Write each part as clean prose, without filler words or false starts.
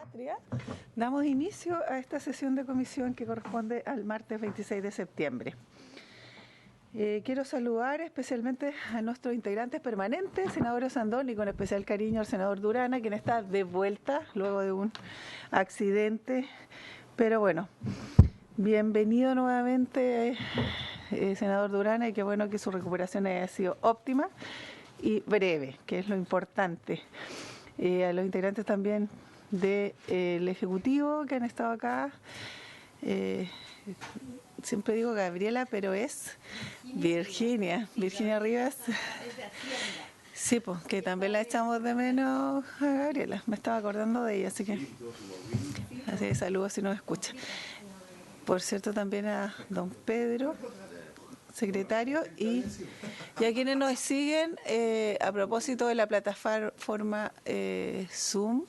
Patria, damos inicio a esta sesión de comisión que corresponde al martes 26 de septiembre. Quiero saludar especialmente a nuestros integrantes permanentes, senador Osandón, y con especial cariño al senador Durana, quien está de vuelta luego de un accidente. Pero bueno, bienvenido nuevamente, senador Durana, y qué bueno que su recuperación haya sido óptima y breve, que es lo importante. A los integrantes también del Ejecutivo que han estado acá, siempre digo Gabriela, pero es Virginia Rivas. Sí, pues, que también la echamos de menos a Gabriela, me estaba acordando de ella, así que saludos si nos escucha. Por cierto, también a don Pedro, secretario, y a quienes nos siguen a propósito de la plataforma Zoom,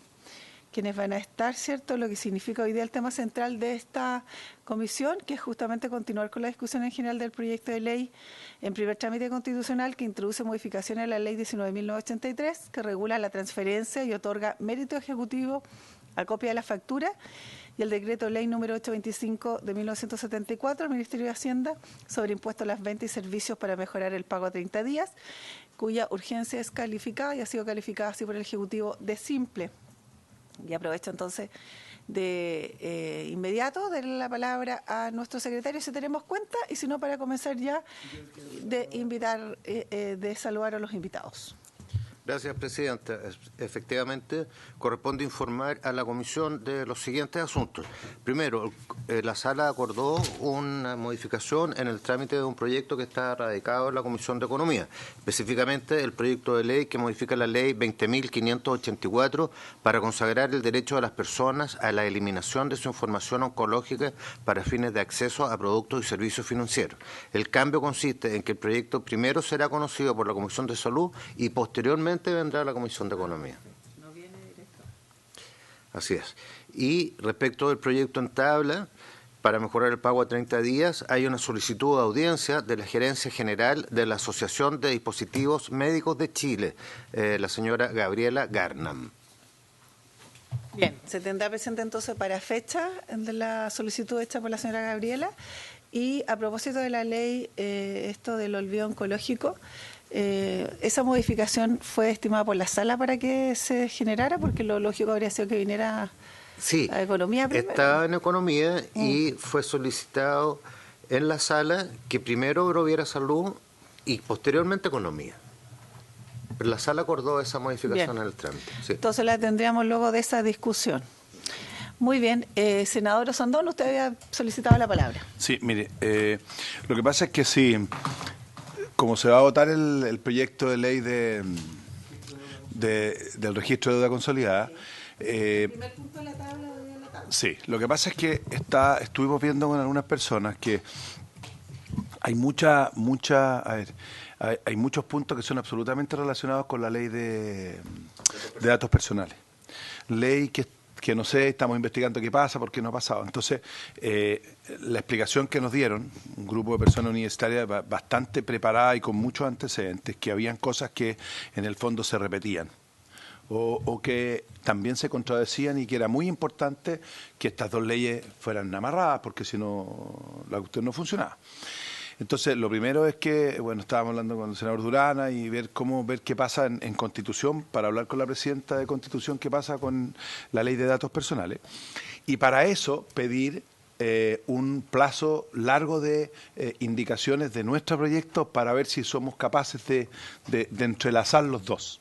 quienes van a estar, ¿cierto?, lo que significa hoy día el tema central de esta comisión, que es justamente continuar con la discusión en general del proyecto de ley en primer trámite constitucional que introduce modificaciones a la ley 19.983, que regula la transferencia y otorga mérito ejecutivo a copia de la factura, y el decreto ley número 825 de 1974 del Ministerio de Hacienda sobre impuestos a las ventas y servicios para mejorar el pago a 30 días, cuya urgencia es calificada y ha sido calificada así por el Ejecutivo de simple. Y aprovecho entonces de inmediato darle la palabra a nuestro secretario si tenemos cuenta, y si no, para comenzar ya de invitar, de saludar a los invitados. Gracias, Presidenta. Efectivamente, corresponde informar a la Comisión de los siguientes asuntos. Primero, la Sala acordó una modificación en el trámite de un proyecto que está radicado en la Comisión de Economía, específicamente el proyecto de ley que modifica la Ley 20.584 para consagrar el derecho de las personas a la eliminación de su información oncológica para fines de acceso a productos y servicios financieros. El cambio consiste en que el proyecto primero será conocido por la Comisión de Salud y posteriormente vendrá a la Comisión de Economía. No viene directo. Así es. Y respecto del proyecto en tabla, para mejorar el pago a 30 días, hay una solicitud de audiencia de la Gerencia General de la Asociación de Dispositivos Médicos de Chile, la señora Gabriela Garnam. Bien, se tendrá presente entonces para fecha de la solicitud hecha por la señora Gabriela. Y a propósito de la ley, esto del olvido oncológico, esa modificación fue estimada por la Sala para que se generara, porque lo lógico habría sido que viniera a Economía primero. Estaba en Economía y fue solicitado en la Sala que primero proviera Salud y posteriormente Economía. Pero la Sala acordó esa modificación en el trámite. Sí. Entonces la tendríamos luego de esa discusión. Muy bien. Senador Osandón, usted había solicitado la palabra. Sí, mire, lo que pasa es que sí, como se va a votar el proyecto de ley del registro de deuda consolidada. El primer punto de la tabla. Sí, lo que pasa es que estuvimos viendo con algunas personas que hay hay muchos puntos que son absolutamente relacionados con la ley de datos personales. Ley que no sé, estamos investigando qué pasa, por qué no ha pasado. Entonces, la explicación que nos dieron, un grupo de personas universitarias bastante preparada y con muchos antecedentes, que habían cosas que en el fondo se repetían o que también se contradecían, y que era muy importante que estas dos leyes fueran amarradas, porque si no, la cuestión no funcionaba. Entonces, lo primero es que, bueno, estábamos hablando con el senador Durana y ver qué pasa en Constitución, para hablar con la presidenta de Constitución qué pasa con la ley de datos personales. Y para eso pedir un plazo largo de indicaciones de nuestro proyecto para ver si somos capaces de entrelazar los dos,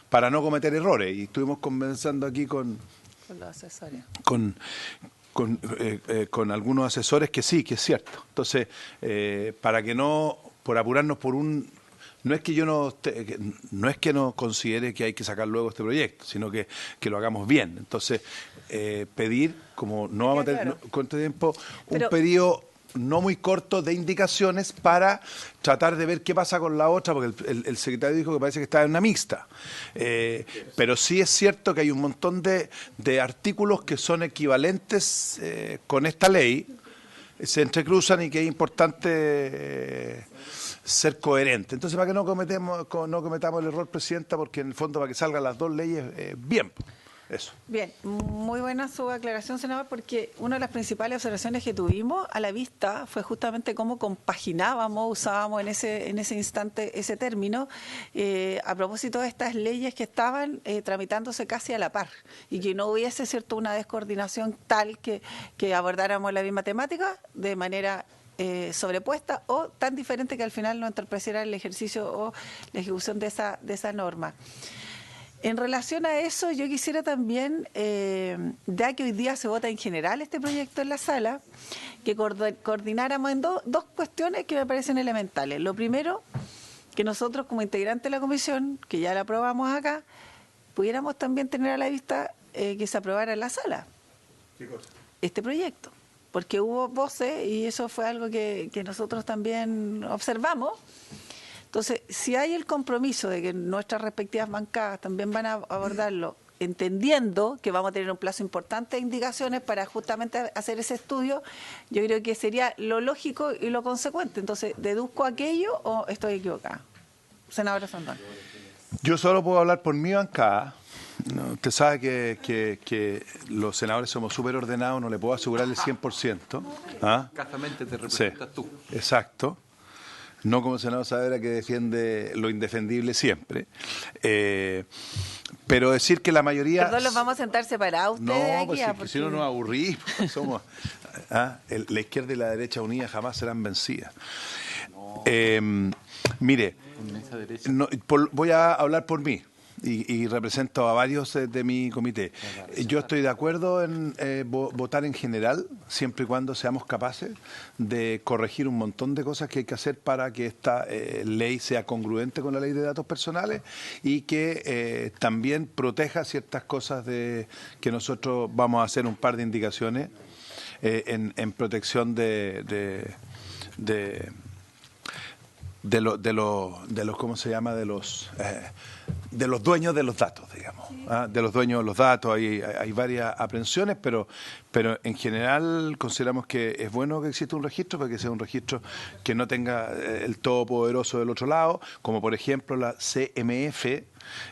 para no cometer errores. Y estuvimos conversando aquí con los asesores. Con algunos asesores que sí, que es cierto. Entonces, para que no, por apurarnos por un... No es que yo no considere que hay que sacar luego este proyecto, sino que lo hagamos bien. Entonces, pedir, como no vamos a tener cuánto tiempo, un periodo no muy corto de indicaciones para tratar de ver qué pasa con la otra, porque el secretario dijo que parece que está en una mixta. Pero sí es cierto que hay un montón de artículos que son equivalentes con esta ley, se entrecruzan, y que es importante ser coherente. Entonces, para que no cometamos el error, Presidenta, porque en el fondo para que salgan las dos leyes bien. Eso. Bien, muy buena su aclaración, senador, porque una de las principales observaciones que tuvimos a la vista fue justamente cómo compaginábamos, usábamos en ese instante ese término, a propósito de estas leyes que estaban tramitándose casi a la par y que no hubiese, cierto, una descoordinación tal que abordáramos la misma temática de manera sobrepuesta o tan diferente que al final no entorpeciera el ejercicio o la ejecución de esa norma. En relación a eso, yo quisiera también, ya que hoy día se vota en general este proyecto en la sala, que coordináramos en dos cuestiones que me parecen elementales. Lo primero, que nosotros como integrantes de la comisión, que ya la aprobamos acá, pudiéramos también tener a la vista que se aprobara en la sala. ¿Qué cosa? Este proyecto, porque hubo voces y eso fue algo que nosotros también observamos. Entonces, si hay el compromiso de que nuestras respectivas bancadas también van a abordarlo, entendiendo que vamos a tener un plazo importante de indicaciones para justamente hacer ese estudio, yo creo que sería lo lógico y lo consecuente. Entonces, ¿deduzco aquello o estoy equivocada? Senadora Sandón. Yo solo puedo hablar por mi bancada. No, usted sabe que los senadores somos súper ordenados, no le puedo asegurar el 100%. ¿Ah? Escasamente te representas tú. Exacto. No como senador Saavedra, que defiende lo indefendible siempre. Pero decir que la mayoría... Perdón, ¿los vamos a sentar separados ustedes No, aquí? pues Porque... si no nos aburrimos. Somos, la izquierda y la derecha unidas jamás serán vencidas. Mire, voy a hablar por mí. Y represento a varios de mi comité. Yo estoy de acuerdo en votar en general, siempre y cuando seamos capaces de corregir un montón de cosas que hay que hacer para que esta ley sea congruente con la ley de datos personales y que también proteja ciertas cosas que nosotros vamos a hacer un par de indicaciones en protección de los ¿cómo se llama? De los dueños de los datos, digamos. De los dueños de los datos hay varias aprehensiones, pero en general consideramos que es bueno que exista un registro, para que sea un registro que no tenga el todopoderoso del otro lado, como por ejemplo la CMF.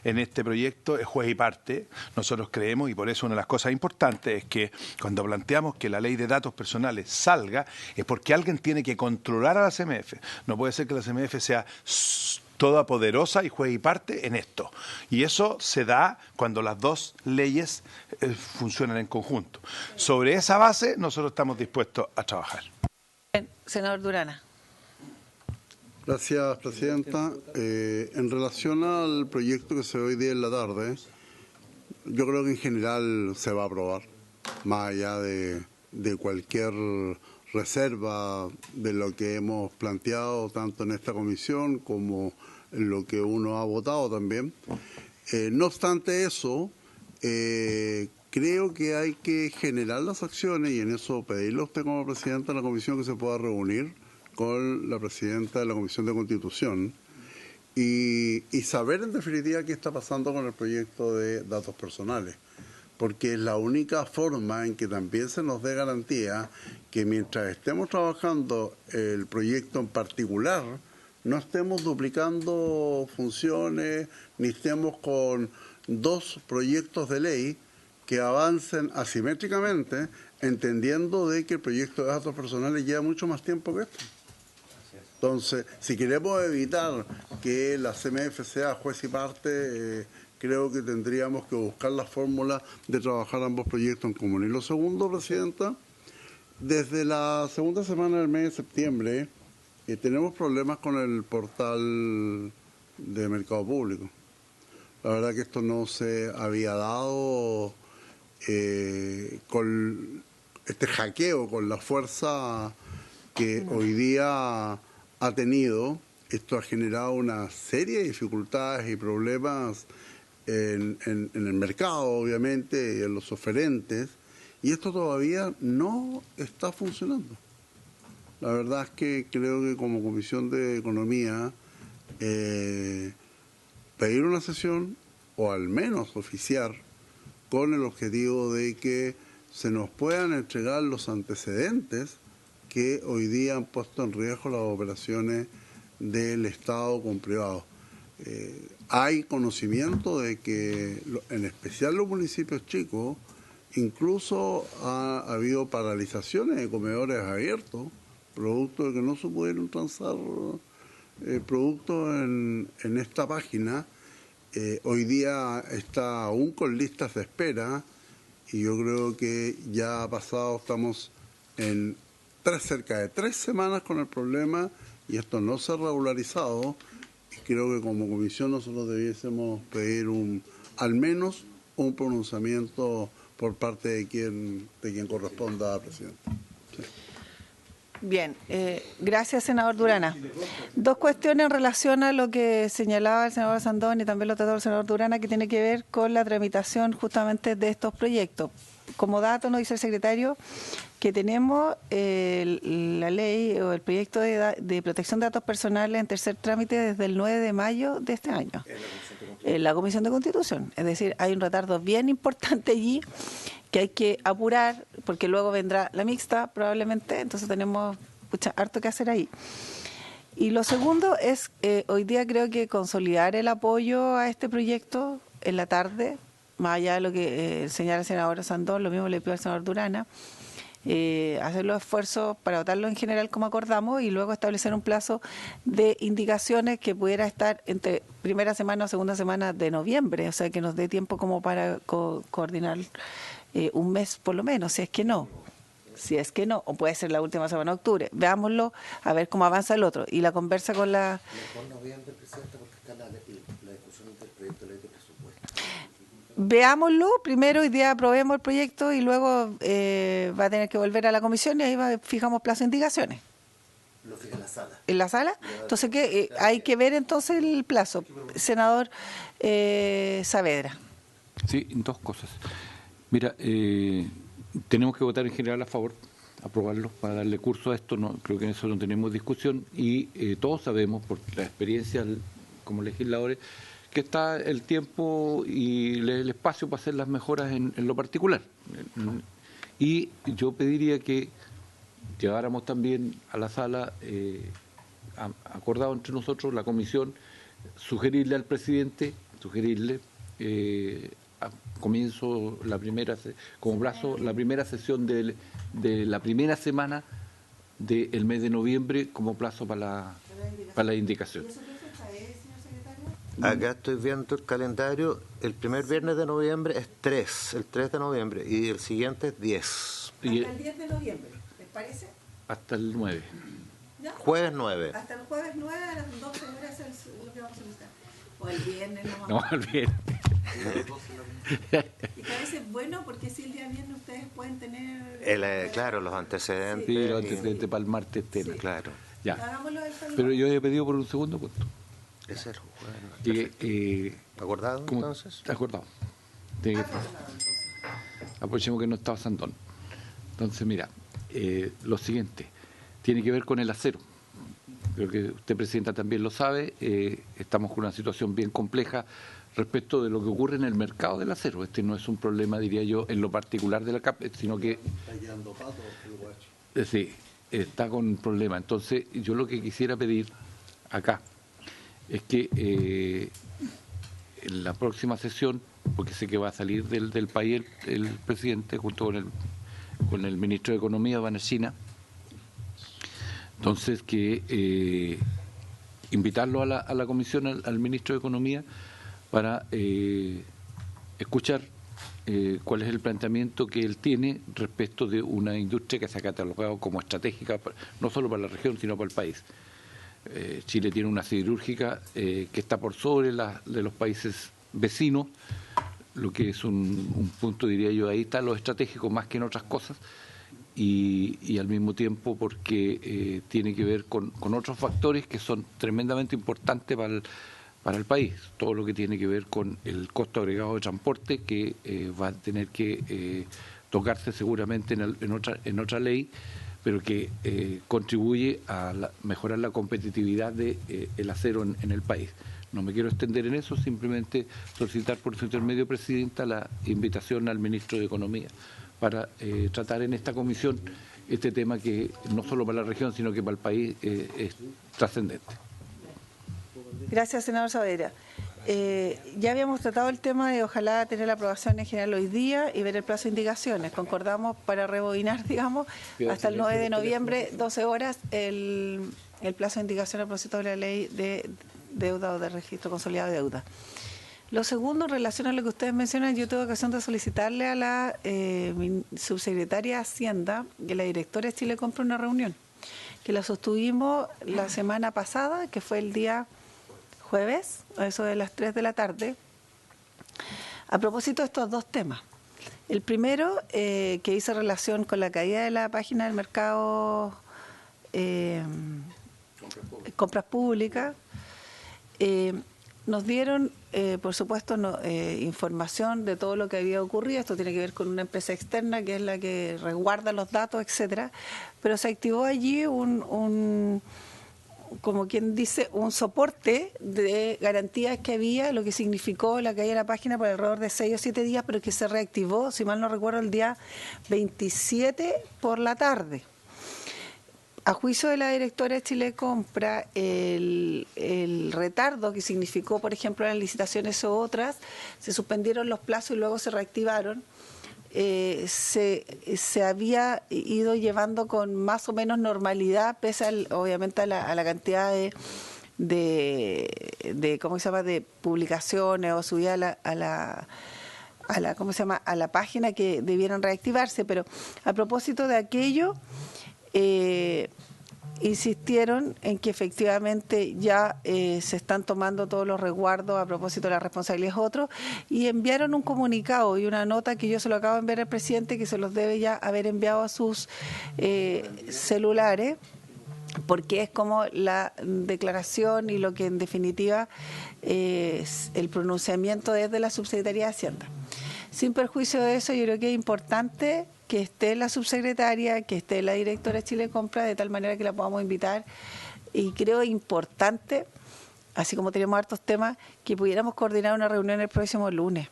En este proyecto es juez y parte. Nosotros creemos, y por eso una de las cosas importantes es que cuando planteamos que la ley de datos personales salga, es porque alguien tiene que controlar a la CMF. No puede ser que la CMF sea toda poderosa y juez y parte en esto. Y eso se da cuando las dos leyes funcionan en conjunto. Sobre esa base nosotros estamos dispuestos a trabajar. Senador Durana. Gracias, Presidenta. En relación al proyecto que se ve hoy día en la tarde, yo creo que en general se va a aprobar, más allá de cualquier reserva de lo que hemos planteado tanto en esta comisión como en lo que uno ha votado también. No obstante eso, creo que hay que generar las acciones y en eso pedirle a usted como Presidenta de la comisión que se pueda reunir con la Presidenta de la Comisión de Constitución y saber en definitiva qué está pasando con el proyecto de datos personales, porque es la única forma en que también se nos dé garantía que mientras estemos trabajando el proyecto en particular, no estemos duplicando funciones, ni estemos con dos proyectos de ley que avancen asimétricamente, entendiendo de que el proyecto de datos personales lleva mucho más tiempo que esto. Entonces, si queremos evitar que la CMF sea juez y parte, creo que tendríamos que buscar la fórmula de trabajar ambos proyectos en común. Y lo segundo, Presidenta, desde la segunda semana del mes de septiembre tenemos problemas con el portal de mercado público. La verdad que esto no se había dado con este hackeo, con la fuerza que hoy día ha tenido. Esto ha generado una serie de dificultades y problemas en el mercado, obviamente, y en los oferentes, y esto todavía no está funcionando. La verdad es que creo que como Comisión de Economía pedir una sesión o al menos oficiar con el objetivo de que se nos puedan entregar los antecedentes que hoy día han puesto en riesgo las operaciones del Estado con privados. hay conocimiento de que, en especial los municipios chicos, incluso ha habido paralizaciones de comedores abiertos, producto de que no se pudieron transar productos en esta página. Hoy día está aún con listas de espera y yo creo que ya ha pasado, estamos en cerca de 3 semanas con el problema y esto no se ha regularizado. Y creo que como comisión nosotros debiésemos pedir al menos un pronunciamiento por parte de quien corresponda, presidente. Sí. Bien, gracias, senador Durana. 2 cuestiones en relación a lo que señalaba el senador Sandón y también lo trató el senador Durana, que tiene que ver con la tramitación justamente de estos proyectos. Como dato, nos dice el secretario que tenemos la ley o el proyecto de protección de datos personales en tercer trámite desde el 9 de mayo de este año, en la Comisión de Constitución. Es decir, hay un retardo bien importante allí que hay que apurar, porque luego vendrá la mixta probablemente, entonces tenemos harto que hacer ahí. Y lo segundo es, hoy día creo que consolidar el apoyo a este proyecto en la tarde, más allá de lo que señala el senador Sandón, lo mismo le pido al senador Durana, hacer los esfuerzos para votarlo en general como acordamos y luego establecer un plazo de indicaciones que pudiera estar entre primera semana o segunda semana de noviembre, o sea que nos dé tiempo como para coordinar un mes por lo menos, si es que no, o puede ser la última semana de octubre. Veámoslo, a ver cómo avanza el otro. Y la conversa con la... Mejor noviembre, presidenta, porque está la discusión del proyecto de ley de presupuesto. Veámoslo, primero hoy día aprobemos el proyecto y luego va a tener que volver a la comisión y ahí fijamos plazo de indicaciones. Lo fija en la sala. ¿En la sala? Entonces, ¿qué? Hay que ver entonces el plazo. Senador Saavedra. Sí, 2 cosas. Mira, tenemos que votar en general a favor, aprobarlo para darle curso a esto, no creo que en eso no tenemos discusión y todos sabemos por la experiencia como legisladores que está el tiempo y el espacio para hacer las mejoras en lo particular. Y yo pediría que lleváramos también a la sala, acordado entre nosotros, la comisión, sugerirle al presidente, comienzo como plazo la primera sesión de la primera semana del mes de noviembre como plazo para la indicación. Acá estoy viendo el calendario, el primer viernes de noviembre es el 3 de noviembre y el siguiente es 10. Hasta el 10 de noviembre, ¿les parece? Hasta el 9. ¿Ya? Jueves 9. Hasta el jueves 9 a las 12 horas es lo que vamos a solicitar. O el viernes. No, el viernes. Y que a veces es bueno porque si el día viernes ustedes pueden tener... claro, los antecedentes. Sí, los antecedentes para el martes tema. Sí. Claro. Ya. Hagámoslo del salón. Pero yo he pedido por un segundo punto. Es el jueves. ¿Acordado entonces? Acordado. Aprovechemos que no estaba Sandón. Entonces, mira, lo siguiente, tiene que ver con el acero. Creo que usted, presidenta, también lo sabe. Estamos con una situación bien compleja respecto de lo que ocurre en el mercado del acero. Este no es un problema, diría yo, en lo particular de la CAP, sino que... Está llevando pato el guacho. Sí, está con un problema. Entonces, yo lo que quisiera pedir acá es que en la próxima sesión, porque sé que va a salir del país el presidente junto con el ministro de Economía, van a China, entonces que invitarlo a la comisión, al ministro de Economía, para escuchar cuál es el planteamiento que él tiene respecto de una industria que se ha catalogado como estratégica, no solo para la región, sino para el país. Chile tiene una siderúrgica que está por sobre de los países vecinos, lo que es un punto, diría yo, ahí está lo estratégico más que en otras cosas, y al mismo tiempo porque tiene que ver con otros factores que son tremendamente importantes para el país. Todo lo que tiene que ver con el costo agregado de transporte, que va a tener que tocarse seguramente en otra ley, pero que contribuye a mejorar la competitividad del acero en el país. No me quiero extender en eso, simplemente solicitar por su intermedio, presidenta, la invitación al ministro de Economía para tratar en esta comisión este tema que no solo para la región, sino que para el país es trascendente. Gracias, senador Saavedra. ya habíamos tratado el tema de ojalá tener la aprobación en general hoy día y ver el plazo de indicaciones. Concordamos para rebobinar, digamos, hasta el 9 de noviembre, 12 horas, el plazo de indicación a propósito de la ley de deuda o de registro consolidado de deuda. Lo segundo, en relación a lo que ustedes mencionan, yo tuve ocasión de solicitarle a la subsecretaria de Hacienda y a la directora de Chile Compra una reunión, que la sostuvimos la semana pasada, que fue el día jueves, a eso de las 3 de la tarde, a propósito de estos dos temas. El primero, que hizo relación con la caída de la página del mercado compras públicas, nos dieron, por supuesto, información de todo lo que había ocurrido. Esto tiene que ver con una empresa externa que es la que resguarda los datos, etcétera. Pero se activó allí como quien dice, un soporte de garantías que había, lo que significó la caída de la página por alrededor de 6 o 7 días, pero que se reactivó, si mal no recuerdo, el día 27 por la tarde. A juicio de la directora de Chile Compra, el retardo que significó, por ejemplo, las licitaciones u otras, se suspendieron los plazos y luego se reactivaron. Se había ido llevando con más o menos normalidad, pese obviamente a la cantidad de ¿cómo se llama?, de publicaciones o subida a la ¿cómo se llama?, a la página que debieran reactivarse. Pero a propósito de aquello, insistieron en que efectivamente ya se están tomando todos los resguardos a propósito de las responsabilidades otros, y enviaron un comunicado y una nota que yo se lo acabo de enviar al presidente, que se los debe ya haber enviado a sus celulares, porque es como la declaración y lo que en definitiva es el pronunciamiento desde la Subsecretaría de Hacienda. Sin perjuicio de eso, yo creo que es importante que esté la subsecretaria, que esté la directora de Chile Compra, de tal manera que la podamos invitar. Y creo importante, así como tenemos hartos temas, que pudiéramos coordinar una reunión el próximo lunes.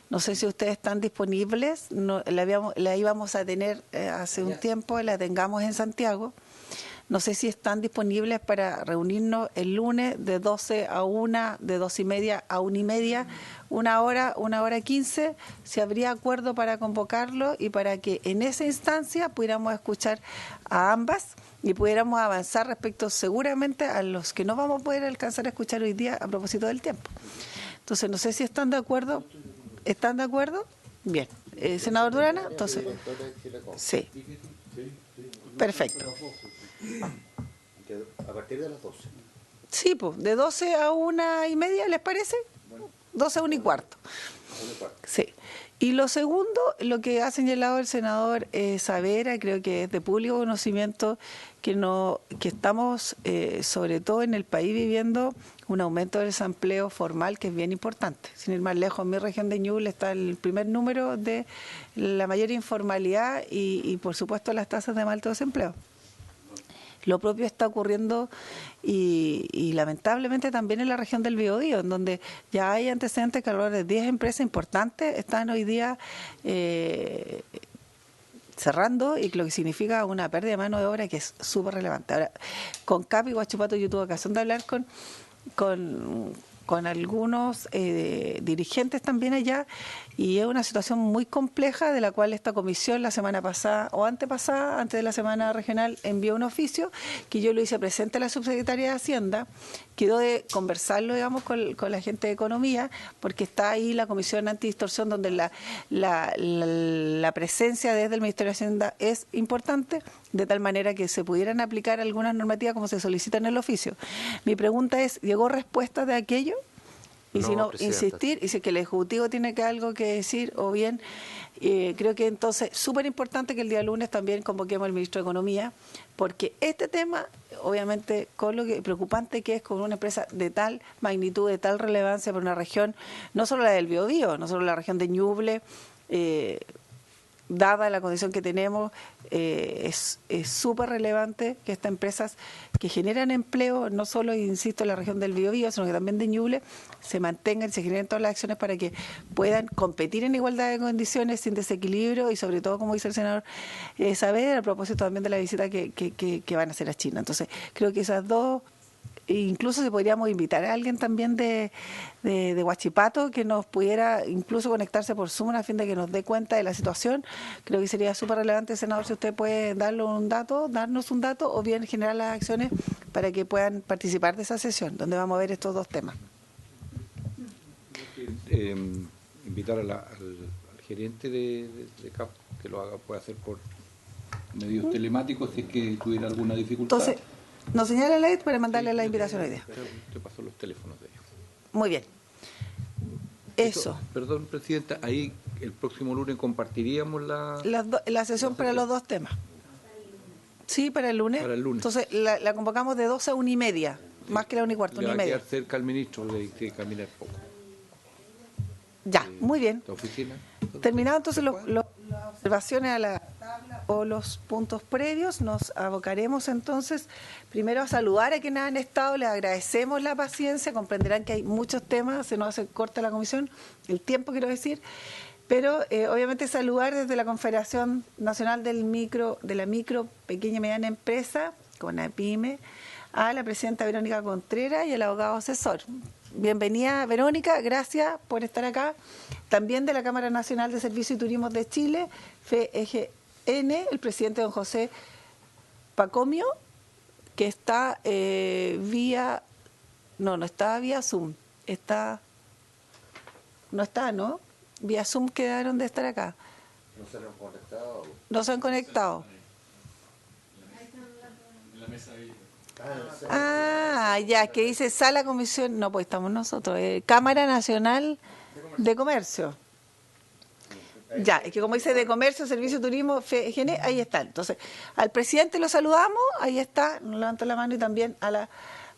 No sé si ustedes están disponibles, la íbamos a tener hace un tiempo, la tengamos en Santiago. No sé si están disponibles para reunirnos el lunes de 12 a 1, de 2:30 a 1:30, 1 hora 15, si habría acuerdo para convocarlo y para que en esa instancia pudiéramos escuchar a ambas y pudiéramos avanzar respecto seguramente a los que no vamos a poder alcanzar a escuchar hoy día a propósito del tiempo. Entonces, no sé si están de acuerdo. ¿Están de acuerdo? Bien. Senador Durana, entonces. Sí. Perfecto. A partir de las 12. Sí, pues, de 12 a 1:30, ¿les parece? 12 a 1:15. Sí. Y lo segundo, lo que ha señalado el senador Saavedra, creo que es de público conocimiento que estamos, sobre todo en el país, viviendo un aumento del desempleo formal que es bien importante. Sin ir más lejos, en mi región de Ñuble está el primer número de la mayor informalidad y por supuesto, las tasas de más alto desempleo. Lo propio está ocurriendo y lamentablemente también en la región del Biobío, en donde ya hay antecedentes que alrededor de 10 empresas importantes están hoy día cerrando, y lo que significa una pérdida de mano de obra que es súper relevante. Ahora, con Capi Huachipato yo tuve ocasión de hablar con algunos dirigentes también allá, y es una situación muy compleja de la cual esta comisión la semana pasada o antepasada, antes de la semana regional, envió un oficio que yo lo hice presente a la subsecretaria de Hacienda. Quedó de conversarlo, digamos, con la gente de Economía, porque está ahí la comisión antidistorsión, donde la presencia desde el Ministerio de Hacienda es importante, de tal manera que se pudieran aplicar algunas normativas como se solicita en el oficio. Mi pregunta es, ¿llegó respuesta de aquello? Y No, si no, presidenta. insistir, y si es que el Ejecutivo tiene algo que decir, o bien, creo que entonces, súper importante que el día lunes también convoquemos al Ministro de Economía, porque este tema, obviamente, con lo que preocupante que es con una empresa de tal magnitud, de tal relevancia para una región, no solo la del Biobío, no solo la región de Ñuble, dada la condición que tenemos, es súper relevante que estas empresas que generan empleo, no solo, insisto, en la región del Biobío, sino que también de Ñuble, se mantengan, se generen todas las acciones para que puedan competir en igualdad de condiciones, sin desequilibrio, y sobre todo, como dice el senador Saavedra, a propósito también de la visita que van a hacer a China. Entonces, creo que esas dos E incluso si podríamos invitar a alguien también de Huachipato que nos pudiera incluso conectarse por Zoom a fin de que nos dé cuenta de la situación. Creo que sería súper relevante, senador, si usted puede darnos un dato o bien generar las acciones para que puedan participar de esa sesión, donde vamos a ver estos dos temas. Invitar al gerente de CAP que lo haga, puede hacer por medios telemáticos si es que tuviera alguna dificultad. Entonces, nos señala la para mandarle la invitación hoy día. Te paso los teléfonos de ellos. Muy bien. Eso. Perdón, Presidenta, ahí el próximo lunes compartiríamos la sesión para los dos temas. Sí, para el lunes. Para el lunes. Entonces, la convocamos de 12 a 1:30, más que la 1:15, Le va a 1:30. quedar cerca al ministro de caminar poco. Ya, muy bien. ¿La oficina? Terminado entonces las observaciones a la tabla o los puntos previos, nos abocaremos entonces primero a saludar a quienes han estado, les agradecemos la paciencia, comprenderán que hay muchos temas, se nos hace corta la comisión, el tiempo quiero decir, pero obviamente saludar desde la Confederación Nacional de la Micro, Pequeña y Mediana Empresa, CONAPYME, a la presidenta Verónica Contreras y al abogado asesor. Bienvenida, Verónica, gracias por estar acá. También de la Cámara Nacional de Servicios y Turismo de Chile, FEGN, el presidente don José Pacomio, que está no está vía Zoom, ¿no? Vía Zoom quedaron de estar acá. No se han conectado. No se han conectado. Ah, ya, que dice Sala Comisión, no, pues estamos nosotros, Cámara Nacional de Comercio. Ya, es que como dice de Comercio, Servicio, Turismo, FGN, ahí está. Entonces, al presidente lo saludamos, ahí está, nos levanta la mano y también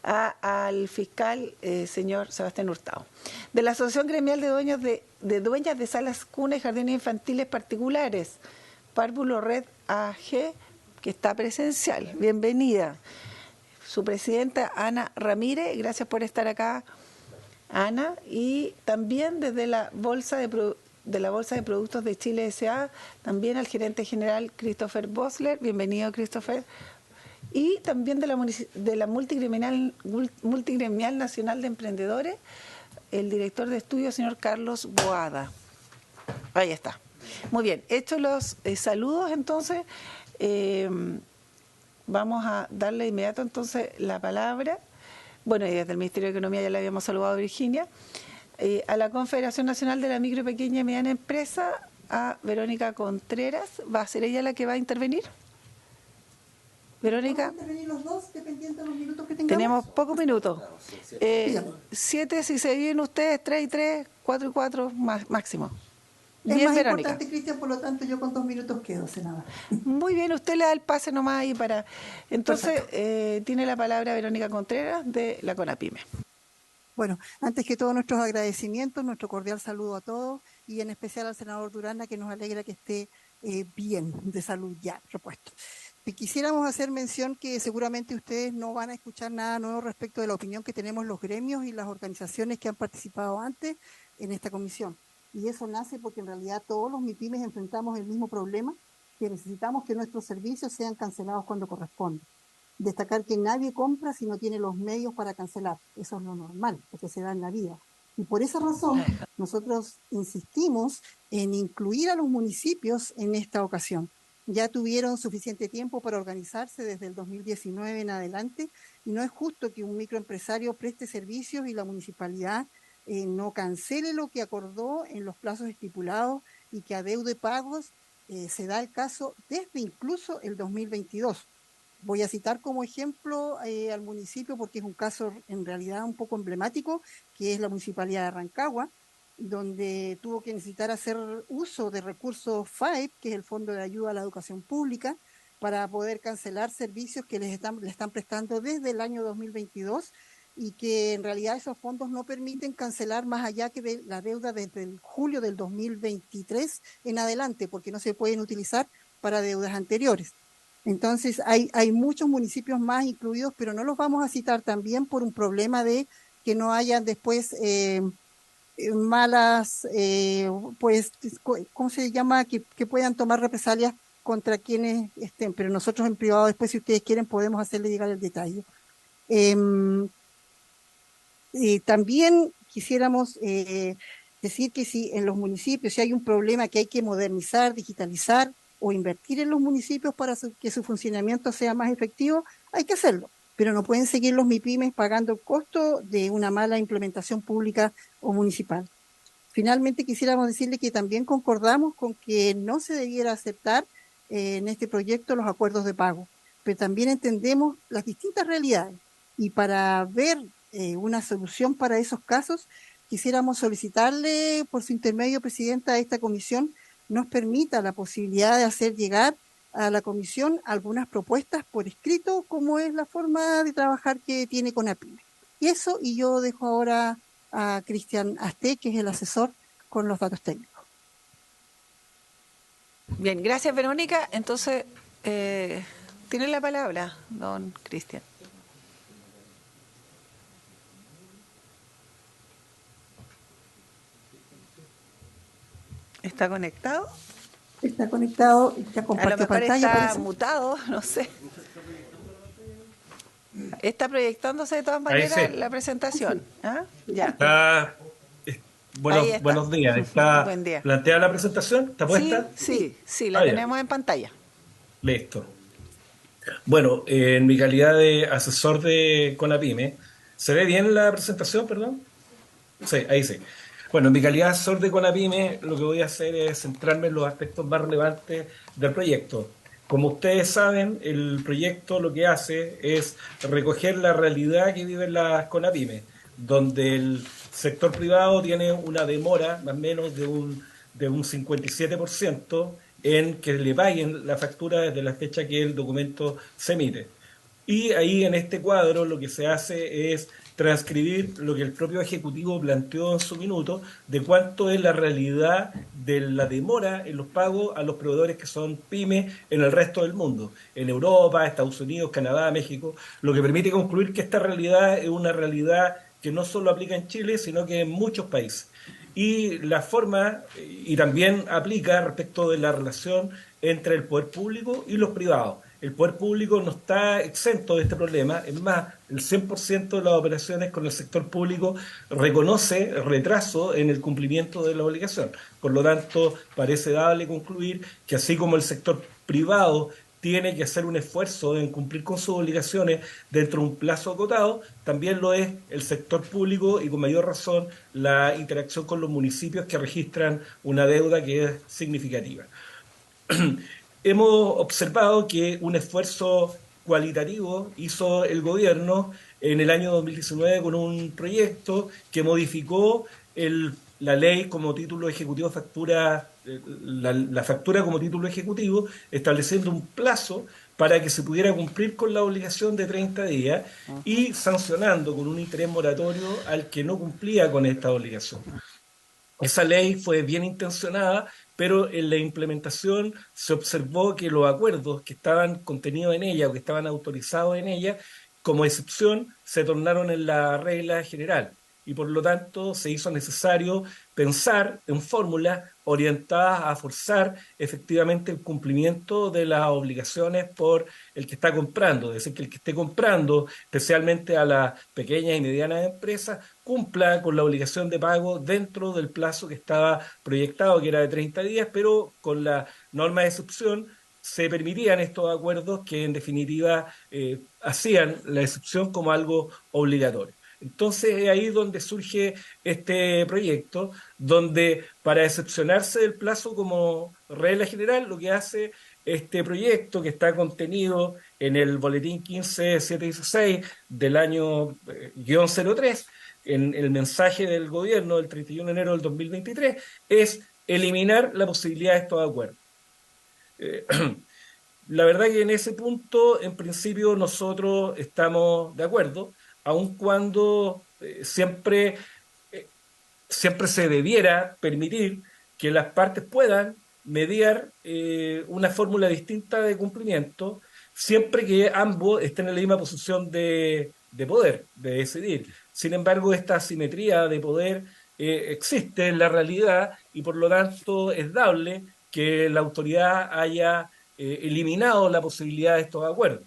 al fiscal, señor Sebastián Hurtado. De la Asociación Gremial de Dueñas de Salas, Cunas y Jardines Infantiles Particulares, Párvulo Red AG, que está presencial. Bienvenida. Su presidenta, Ana Ramírez, gracias por estar acá, Ana. Y también desde la Bolsa de Productos de Chile S.A., también al gerente general Christopher Bosler, bienvenido Christopher. Y también de la Multigremial Nacional de Emprendedores, el director de estudios, señor Carlos Boada. Ahí está. Muy bien, hechos los saludos, entonces, vamos a darle de inmediato entonces la palabra. Bueno, y desde el Ministerio de Economía ya le habíamos saludado a Virginia. A la Confederación Nacional de la Micro, Pequeña y Mediana Empresa, a Verónica Contreras. ¿Va a ser ella la que va a intervenir? Verónica. ¿Vamos a intervenir los dos, dependiendo de los minutos que tengamos? Tenemos pocos minutos. 7 si se vienen ustedes, 3 y 3, 4 y 4 máximo. Es más Verónica. importante, Cristian, por lo tanto, yo con 2 minutos quedo, senadora. Muy bien, usted le da el pase nomás ahí para... Entonces, tiene la palabra Verónica Contreras de la CONAPYME. Bueno, antes que todo, nuestros agradecimientos, nuestro cordial saludo a todos y en especial al senador Durana, que nos alegra que esté bien, de salud ya, repuesto. Quisiéramos hacer mención que seguramente ustedes no van a escuchar nada nuevo respecto de la opinión que tenemos los gremios y las organizaciones que han participado antes en esta comisión. Y eso nace porque en realidad todos los MIPYMES enfrentamos el mismo problema, que necesitamos que nuestros servicios sean cancelados cuando corresponde. Destacar que nadie compra si no tiene los medios para cancelar. Eso es lo normal, lo que se da en la vida. Y por esa razón, nosotros insistimos en incluir a los municipios en esta ocasión. Ya tuvieron suficiente tiempo para organizarse desde el 2019 en adelante y no es justo que un microempresario preste servicios y la municipalidad no cancele lo que acordó en los plazos estipulados y que adeude pagos. Se da el caso desde incluso el 2022. Voy a citar como ejemplo al municipio porque es un caso en realidad un poco emblemático, que es la municipalidad de Rancagua, donde tuvo que necesitar hacer uso de recursos FAEP, que es el Fondo de Ayuda a la Educación Pública, para poder cancelar servicios que le están prestando desde el año 2022 y que en realidad esos fondos no permiten cancelar más allá que de la deuda desde el julio del 2023 en adelante, porque no se pueden utilizar para deudas anteriores. Entonces hay muchos municipios más incluidos, pero no los vamos a citar también por un problema de que no hayan después malas, pues, ¿cómo se llama? Que puedan tomar represalias contra quienes estén, pero nosotros en privado después, si ustedes quieren, podemos hacerle llegar el detalle. También quisiéramos decir que si en los municipios, si hay un problema que hay que modernizar, digitalizar o invertir en los municipios para que su funcionamiento sea más efectivo, hay que hacerlo. Pero no pueden seguir los MIPYMES pagando el costo de una mala implementación pública o municipal. Finalmente, quisiéramos decirle que también concordamos con que no se debiera aceptar en este proyecto los acuerdos de pago, pero también entendemos las distintas realidades y para ver una solución para esos casos, quisiéramos solicitarle por su intermedio, Presidenta, a esta comisión nos permita la posibilidad de hacer llegar a la comisión algunas propuestas por escrito, como es la forma de trabajar que tiene CONAPYME. Y eso, y yo dejo ahora a Cristian Asté, que es el asesor con los datos técnicos. Bien, gracias Verónica. Entonces, tiene la palabra, don Cristian. ¿Está conectado? Está conectado, está A lo compartiendo mejor pantalla. está Parece. mutado, no sé. Está proyectándose de todas maneras la presentación. ¿Ah? Ya. Está, Ahí está. buenos días. ¿Está Buen día. planteada la presentación? ¿Está puesta? Sí, la Ah, ya. tenemos en pantalla. Listo. Bueno, en mi calidad de asesor de CONAPYME, ¿se ve bien la presentación, perdón? Sí, ahí sí. Bueno, en mi calidad de asesor de CONAPYME, lo que voy a hacer es centrarme en los aspectos más relevantes del proyecto. Como ustedes saben, el proyecto lo que hace es recoger la realidad que viven las CONAPYME, donde el sector privado tiene una demora más o menos de un 57% en que le paguen la factura desde la fecha que el documento se emite. Y ahí en este cuadro lo que se hace es transcribir lo que el propio Ejecutivo planteó en su minuto de cuánto es la realidad de la demora en los pagos a los proveedores que son pymes en el resto del mundo, en Europa, Estados Unidos, Canadá, México, lo que permite concluir que esta realidad es una realidad que no solo aplica en Chile, sino que en muchos países. Y la forma, y también aplica respecto de la relación entre el poder público y los privados. El poder público no está exento de este problema, es más, el 100% de las operaciones con el sector público reconoce retraso en el cumplimiento de la obligación. Por lo tanto, parece dable concluir que así como el sector privado tiene que hacer un esfuerzo en cumplir con sus obligaciones dentro de un plazo acotado, también lo es el sector público y con mayor razón la interacción con los municipios que registran una deuda que es significativa. Hemos observado que un esfuerzo cualitativo hizo el gobierno en el año 2019 con un proyecto que modificó la ley como título ejecutivo factura, la factura como título ejecutivo, estableciendo un plazo para que se pudiera cumplir con la obligación de 30 días y sancionando con un interés moratorio al que no cumplía con esta obligación. Esa ley fue bien intencionada, pero en la implementación se observó que los acuerdos que estaban contenidos en ella o que estaban autorizados en ella, como excepción, se tornaron en la regla general. Y por lo tanto se hizo necesario pensar en fórmulas orientadas a forzar efectivamente el cumplimiento de las obligaciones por el que está comprando. Es decir, que el que esté comprando, especialmente a las pequeñas y medianas empresas, cumpla con la obligación de pago dentro del plazo que estaba proyectado, que era de 30 días, pero con la norma de excepción se permitían estos acuerdos que en definitiva hacían la excepción como algo obligatorio. Entonces es ahí donde surge este proyecto, donde para excepcionarse del plazo como regla general, lo que hace este proyecto, que está contenido en el boletín 15716 del año -03, en el mensaje del gobierno del 31 de enero del 2023, es eliminar la posibilidad de estos acuerdos. La verdad que en ese punto, en principio, nosotros estamos de acuerdo, aun cuando siempre se debiera permitir que las partes puedan mediar una fórmula distinta de cumplimiento, siempre que ambos estén en la misma posición de poder, de decidir. Sin embargo, esta asimetría de poder existe en la realidad y por lo tanto es dable que la autoridad haya eliminado la posibilidad de estos acuerdos.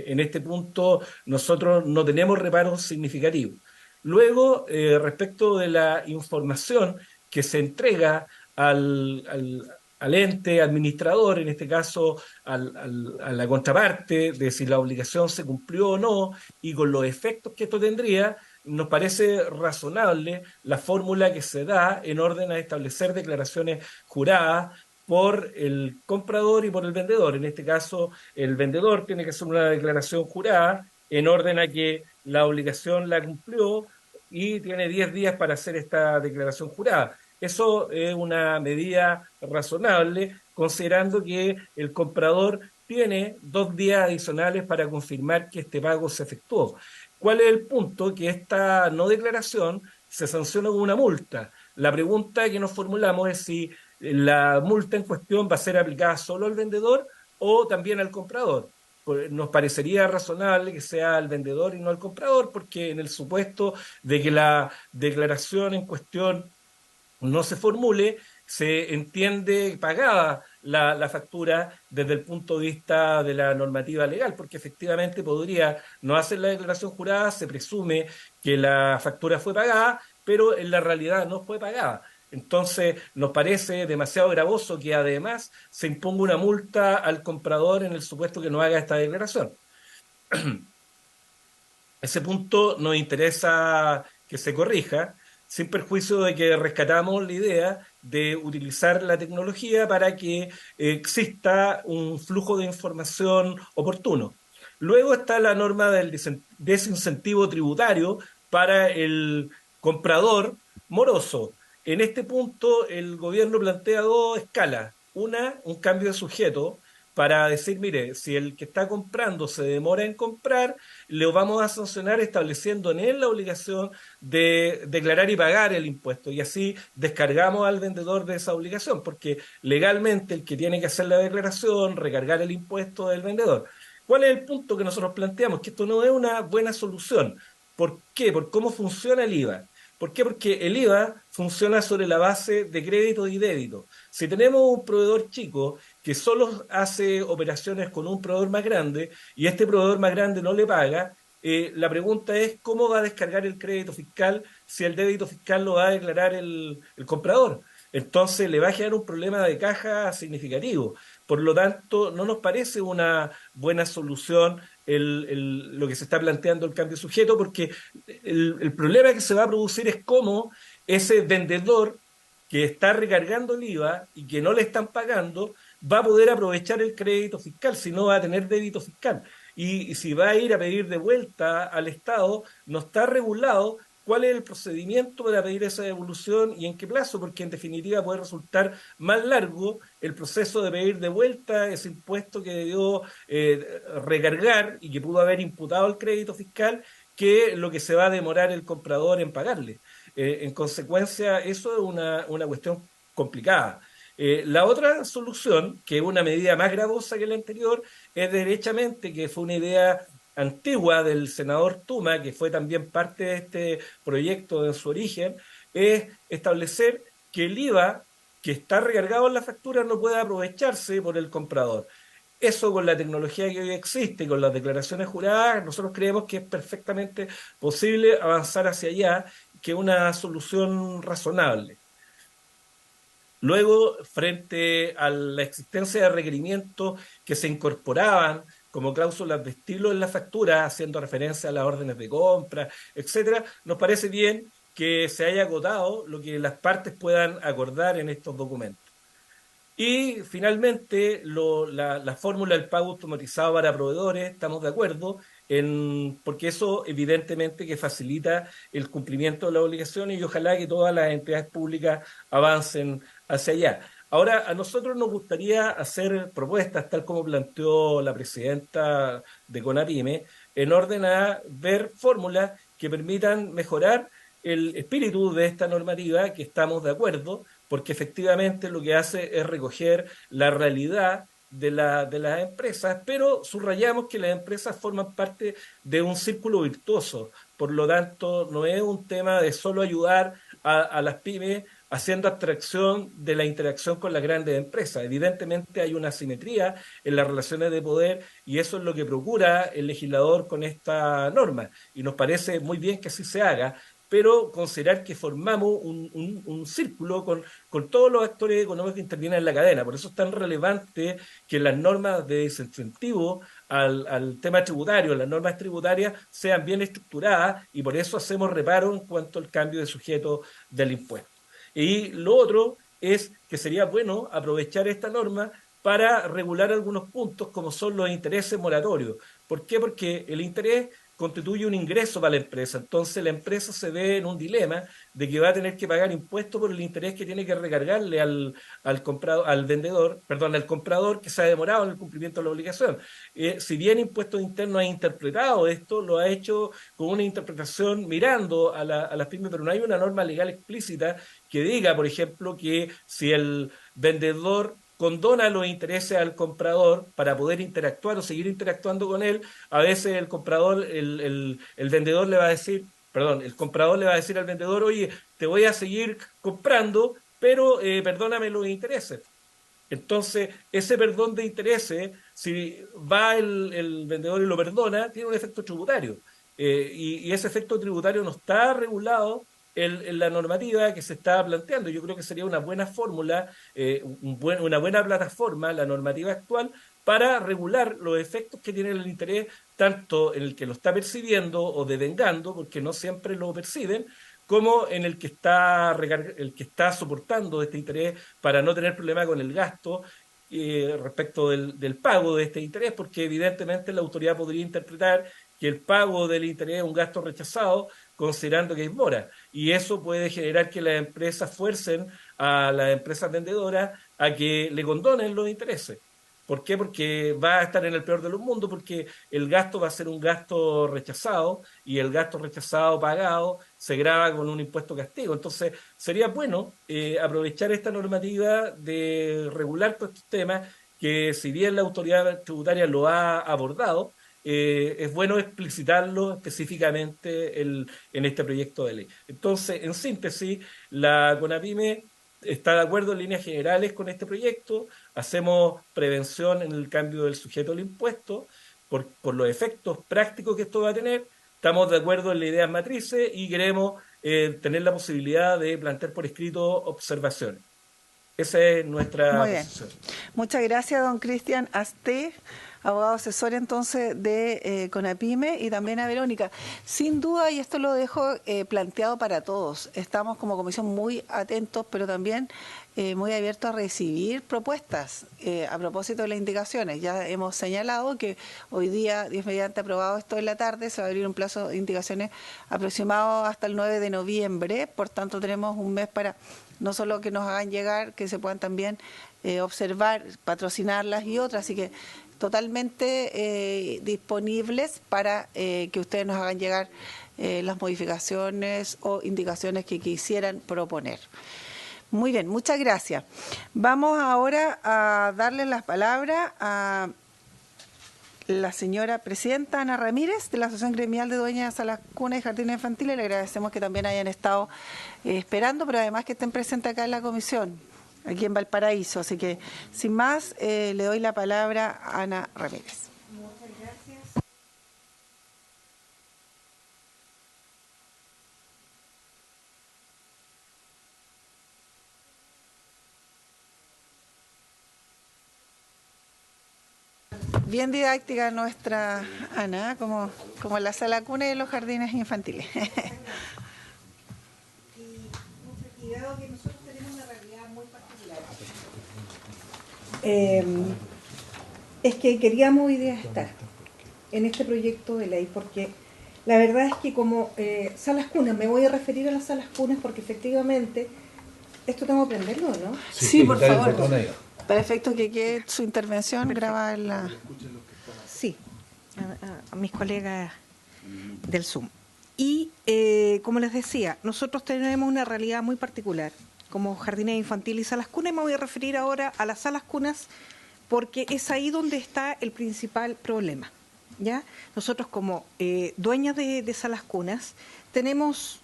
En este punto nosotros no tenemos reparos significativos. Luego, respecto de la información que se entrega al ente administrador, en este caso a la contraparte, de si la obligación se cumplió o no y con los efectos que esto tendría, nos parece razonable la fórmula que se da en orden a establecer declaraciones juradas por el comprador y por el vendedor. En este caso, el vendedor tiene que hacer una declaración jurada en orden a que la obligación la cumplió y tiene 10 días para hacer esta declaración jurada. Eso es una medida razonable, considerando que el comprador tiene 2 días adicionales para confirmar que este pago se efectuó. ¿Cuál es el punto? Que esta no declaración se sanciona con una multa. La pregunta que nos formulamos es si la multa en cuestión va a ser aplicada solo al vendedor o también al comprador. Pues nos parecería razonable que sea al vendedor y no al comprador, porque en el supuesto de que la declaración en cuestión no se formule, se entiende pagada la factura desde el punto de vista de la normativa legal, porque efectivamente podría no hacer la declaración jurada, se presume que la factura fue pagada, pero en la realidad no fue pagada. Entonces, nos parece demasiado gravoso que además se imponga una multa al comprador en el supuesto que no haga esta declaración. Ese punto nos interesa que se corrija, sin perjuicio de que rescatamos la idea de utilizar la tecnología para que exista un flujo de información oportuno. Luego está la norma del desincentivo tributario para el comprador moroso. En este punto, el gobierno plantea 2 escalas. Una, un cambio de sujeto para decir, mire, si el que está comprando se demora en comprar, le vamos a sancionar estableciendo en él la obligación de declarar y pagar el impuesto. Y así descargamos al vendedor de esa obligación, porque legalmente el que tiene que hacer la declaración, recargar el impuesto del vendedor. ¿Cuál es el punto que nosotros planteamos? Que esto no es una buena solución. ¿Por qué? Por cómo funciona el IVA. ¿Por qué? Porque el IVA funciona sobre la base de crédito y débito. Si tenemos un proveedor chico que solo hace operaciones con un proveedor más grande y este proveedor más grande no le paga, la pregunta es cómo va a descargar el crédito fiscal si el débito fiscal lo va a declarar el comprador. Entonces le va a generar un problema de caja significativo. Por lo tanto, no nos parece una buena solución lo que se está planteando el cambio de sujeto, porque el problema que se va a producir es cómo ese vendedor que está recargando el IVA y que no le están pagando va a poder aprovechar el crédito fiscal, si no va a tener débito fiscal. Y si va a ir a pedir de vuelta al Estado, no está regulado cuál es el procedimiento para pedir esa devolución y en qué plazo, porque en definitiva puede resultar más largo el proceso de pedir de vuelta ese impuesto que debió recargar y que pudo haber imputado el crédito fiscal que lo que se va a demorar el comprador en pagarle. En consecuencia, eso es una cuestión complicada. La otra solución, que es una medida más gravosa que la anterior, es derechamente que fue una idea antigua del senador Tuma, que fue también parte de este proyecto en su origen, es establecer que el IVA que está recargado en la factura no puede aprovecharse por el comprador. Eso con la tecnología que hoy existe, con las declaraciones juradas, nosotros creemos que es perfectamente posible avanzar hacia allá, que es una solución razonable. Luego, frente a la existencia de requerimientos que se incorporaban como cláusulas de estilo en la factura, haciendo referencia a las órdenes de compra, etcétera, nos parece bien que se haya agotado lo que las partes puedan acordar en estos documentos. Y finalmente, la fórmula del pago automatizado para proveedores, estamos de acuerdo, porque eso evidentemente que facilita el cumplimiento de las obligaciones y ojalá que todas las entidades públicas avancen hacia allá. Ahora, a nosotros nos gustaría hacer propuestas, tal como planteó la presidenta de CONAPYME, en orden a ver fórmulas que permitan mejorar el espíritu de esta normativa, que estamos de acuerdo, porque efectivamente lo que hace es recoger la realidad de las empresas, pero subrayamos que las empresas forman parte de un círculo virtuoso, por lo tanto no es un tema de solo ayudar a las pymes haciendo abstracción de la interacción con las grandes empresas. Evidentemente hay una asimetría en las relaciones de poder y eso es lo que procura el legislador con esta norma. Y nos parece muy bien que así se haga, pero considerar que formamos un círculo con todos los actores económicos que intervienen en la cadena. Por eso es tan relevante que las normas de desincentivo al tema tributario, las normas tributarias, sean bien estructuradas y por eso hacemos reparo en cuanto al cambio de sujeto del impuesto. Y lo otro es que sería bueno aprovechar esta norma para regular algunos puntos como son los intereses moratorios. ¿Por qué? Porque el interés constituye un ingreso para la empresa. Entonces la empresa se ve en un dilema de que va a tener que pagar impuestos por el interés que tiene que recargarle al comprador que se ha demorado en el cumplimiento de la obligación. Si bien Impuestos Internos ha interpretado esto, lo ha hecho con una interpretación mirando a las pymes, pero no hay una norma legal explícita que diga, por ejemplo, que si el vendedor condona los intereses al comprador para poder interactuar o seguir interactuando con él, a veces el comprador, el vendedor le va a decir, perdón, el comprador le va a decir al vendedor, oye, te voy a seguir comprando, pero perdóname los intereses. Entonces, ese perdón de intereses, si va el vendedor y lo perdona, tiene un efecto tributario. Y ese efecto tributario no está regulado en la normativa que se está planteando. Yo creo que sería una buena fórmula, una buena plataforma, la normativa actual, para regular los efectos que tiene el interés, tanto en el que lo está percibiendo o devengando, porque no siempre lo perciben, como en el que está soportando este interés para no tener problema con el gasto respecto del pago de este interés, porque evidentemente la autoridad podría interpretar que el pago del interés es un gasto rechazado, considerando que es mora. Y eso puede generar que las empresas fuercen a las empresas vendedoras a que le condonen los intereses. ¿Por qué? Porque va a estar en el peor de los mundos, porque el gasto va a ser un gasto rechazado y el gasto rechazado pagado se grava con un impuesto castigo. Entonces, sería bueno aprovechar esta normativa de regular todos estos temas, que si bien la autoridad tributaria lo ha abordado, es bueno explicitarlo específicamente en este proyecto de ley. Entonces, en síntesis, la CONAPYME está de acuerdo en líneas generales con este proyecto, hacemos prevención en el cambio del sujeto al impuesto por los efectos prácticos que esto va a tener, estamos de acuerdo en las ideas matrices y queremos tener la posibilidad de plantear por escrito observaciones. Esa es nuestra posición. Muchas gracias, don Cristian Asté, abogado asesor entonces de CONAPYME, y también a Verónica. Sin duda, y esto lo dejo planteado para todos, estamos como comisión muy atentos, pero también muy abiertos a recibir propuestas a propósito de las indicaciones. Ya hemos señalado que hoy día, Dios mediante, aprobado esto en la tarde, se va a abrir un plazo de indicaciones aproximado hasta el 9 de noviembre, por tanto tenemos un mes para no solo que nos hagan llegar, que se puedan también observar, patrocinarlas y otras, así que totalmente disponibles para que ustedes nos hagan llegar las modificaciones o indicaciones que quisieran proponer. Muy bien, muchas gracias. Vamos ahora a darle la palabra a la señora presidenta Ana Ramírez de la Asociación Gremial de Dueñas de Salas Cunas y Jardines Infantiles. Le agradecemos que también hayan estado esperando, pero además que estén presentes acá en la comisión, aquí en Valparaíso. Así que, sin más, le doy la palabra a Ana Ramírez. Muchas gracias. Bien didáctica nuestra Ana, como en la sala cuna y los jardines infantiles. Y dado que nosotros tenemos una realidad muy particular, es que queríamos hoy día estar en este proyecto de ley, porque la verdad es que como salas cunas, me voy a referir a las salas cunas porque efectivamente, esto tengo que aprenderlo, ¿no? Sí, por favor. Para efectos que quede su intervención grabada en la... Sí, a mis colegas del Zoom. Y como les decía, nosotros tenemos una realidad muy particular como jardines infantiles y salas cunas, y me voy a referir ahora a las salas cunas porque es ahí donde está el principal problema, ¿ya? Nosotros como dueñas de salas cunas tenemos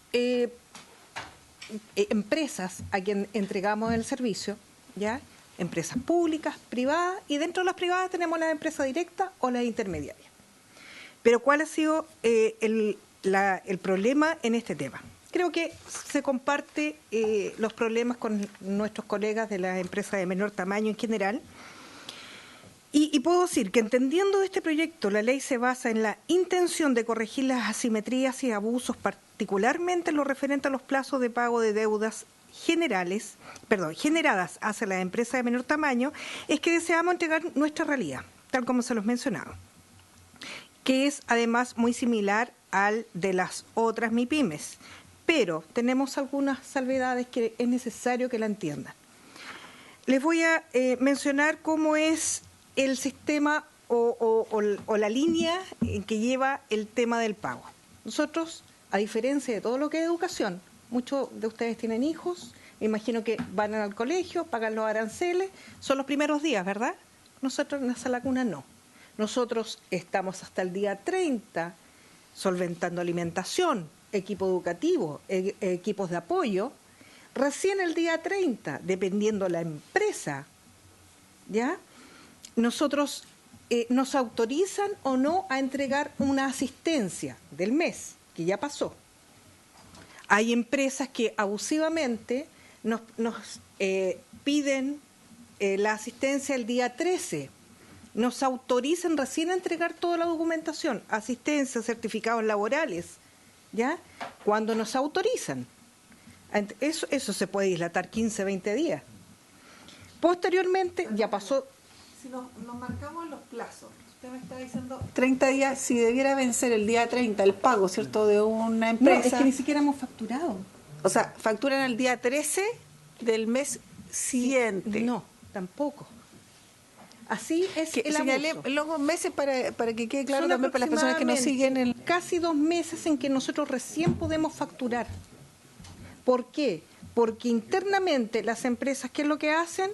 empresas a quien entregamos el servicio, ¿ya? Empresas públicas, privadas, y dentro de las privadas tenemos las empresas directas o las intermediarias. Pero ¿cuál ha sido el problema en este tema? Creo que se comparte los problemas con nuestros colegas de las empresas de menor tamaño en general. Y puedo decir que entendiendo este proyecto, la ley se basa en la intención de corregir las asimetrías y abusos, particularmente en lo referente a los plazos de pago de deudas generadas hacia las empresas de menor tamaño, es que deseamos entregar nuestra realidad, tal como se los mencionaba, que es además muy similar al de las otras MIPYMES, pero tenemos algunas salvedades que es necesario que la entiendan. Les voy a mencionar cómo es el sistema o la línea en que lleva el tema del pago. Nosotros, a diferencia de todo lo que es educación, muchos de ustedes tienen hijos, me imagino que van al colegio, pagan los aranceles, son los primeros días, ¿verdad? Nosotros en la sala cuna no. Nosotros estamos hasta el día 30 solventando alimentación, equipo educativo, equipos de apoyo. Recién el día 30, dependiendo la empresa, ¿ya? Nosotros nos autorizan o no a entregar una asistencia del mes, que ya pasó. Hay empresas que abusivamente nos piden la asistencia el día 13, nos autorizan recién a entregar toda la documentación, asistencia, certificados laborales, ¿ya? Cuando nos autorizan. Eso se puede dilatar 15, 20 días. Posteriormente, ya pasó. Si nos marcamos los plazos, usted me está diciendo 30 días, si debiera vencer el día 30 el pago, ¿cierto?, de una empresa. No, es que ni siquiera hemos facturado. O sea, facturan el día 13 del mes siguiente. No, tampoco. Así es el abuso. Luego meses para que quede claro Son también para las personas que nos siguen. Casi 2 meses en que nosotros recién podemos facturar. ¿Por qué? Porque internamente las empresas, ¿qué es lo que hacen?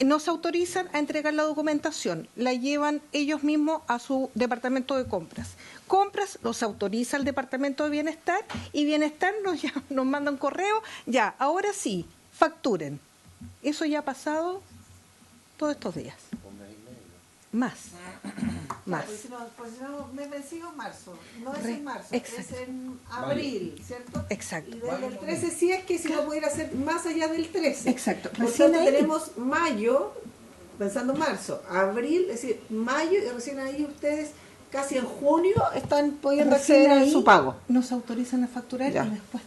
Nos autorizan a entregar la documentación, la llevan ellos mismos a su departamento de compras. Compras los autoriza el departamento de bienestar y bienestar nos manda un correo, ya, ahora sí, facturen. Eso ya ha pasado todos estos días. Más. Pues no, me vencido en marzo, no es en marzo, exacto. Es en abril, ¿cierto? Exacto. Y desde el 13 sí es que si no pudiera ser más allá del 13. Exacto. Por tanto tenemos mayo, pensando marzo, abril, es decir, mayo, y recién ahí ustedes casi en junio están pudiendo acceder a su pago. Nos autorizan a facturar Ya. y después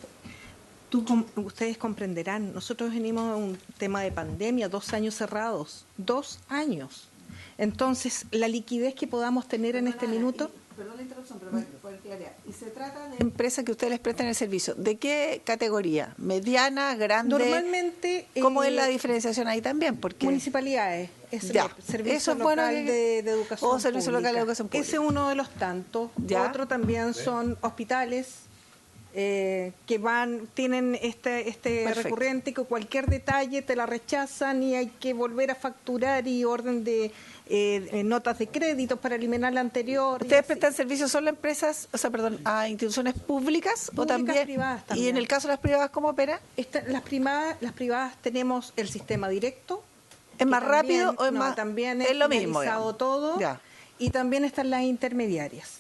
ustedes comprenderán, nosotros venimos de un tema de pandemia, 2 años cerrados, 2 años. Entonces, la liquidez que podamos tener en este minuto. Perdón la interrupción, pero para claridad. Y se trata de empresas que ustedes les prestan el servicio. ¿De qué categoría? ¿Mediana, grande? Normalmente. ¿Cómo es la diferenciación ahí también? Porque municipalidades. Ya. Servicio Eso es local bueno de educación. o servicio pública. local de educación pública. Ese es uno de los tantos. Ya. Otro también son hospitales. Que tienen este Perfecto. recurrente que cualquier detalle te la rechazan y hay que volver a facturar y orden de notas de crédito para eliminar la anterior. ¿Ustedes prestan servicios solo a empresas, a instituciones públicas o también? Privadas también. ¿Y en el caso de las privadas cómo opera? Las privadas tenemos el sistema directo. ¿Es más también, rápido o es más? También es lo mismo, finalizado todo. Ya. Y también están las intermediarias,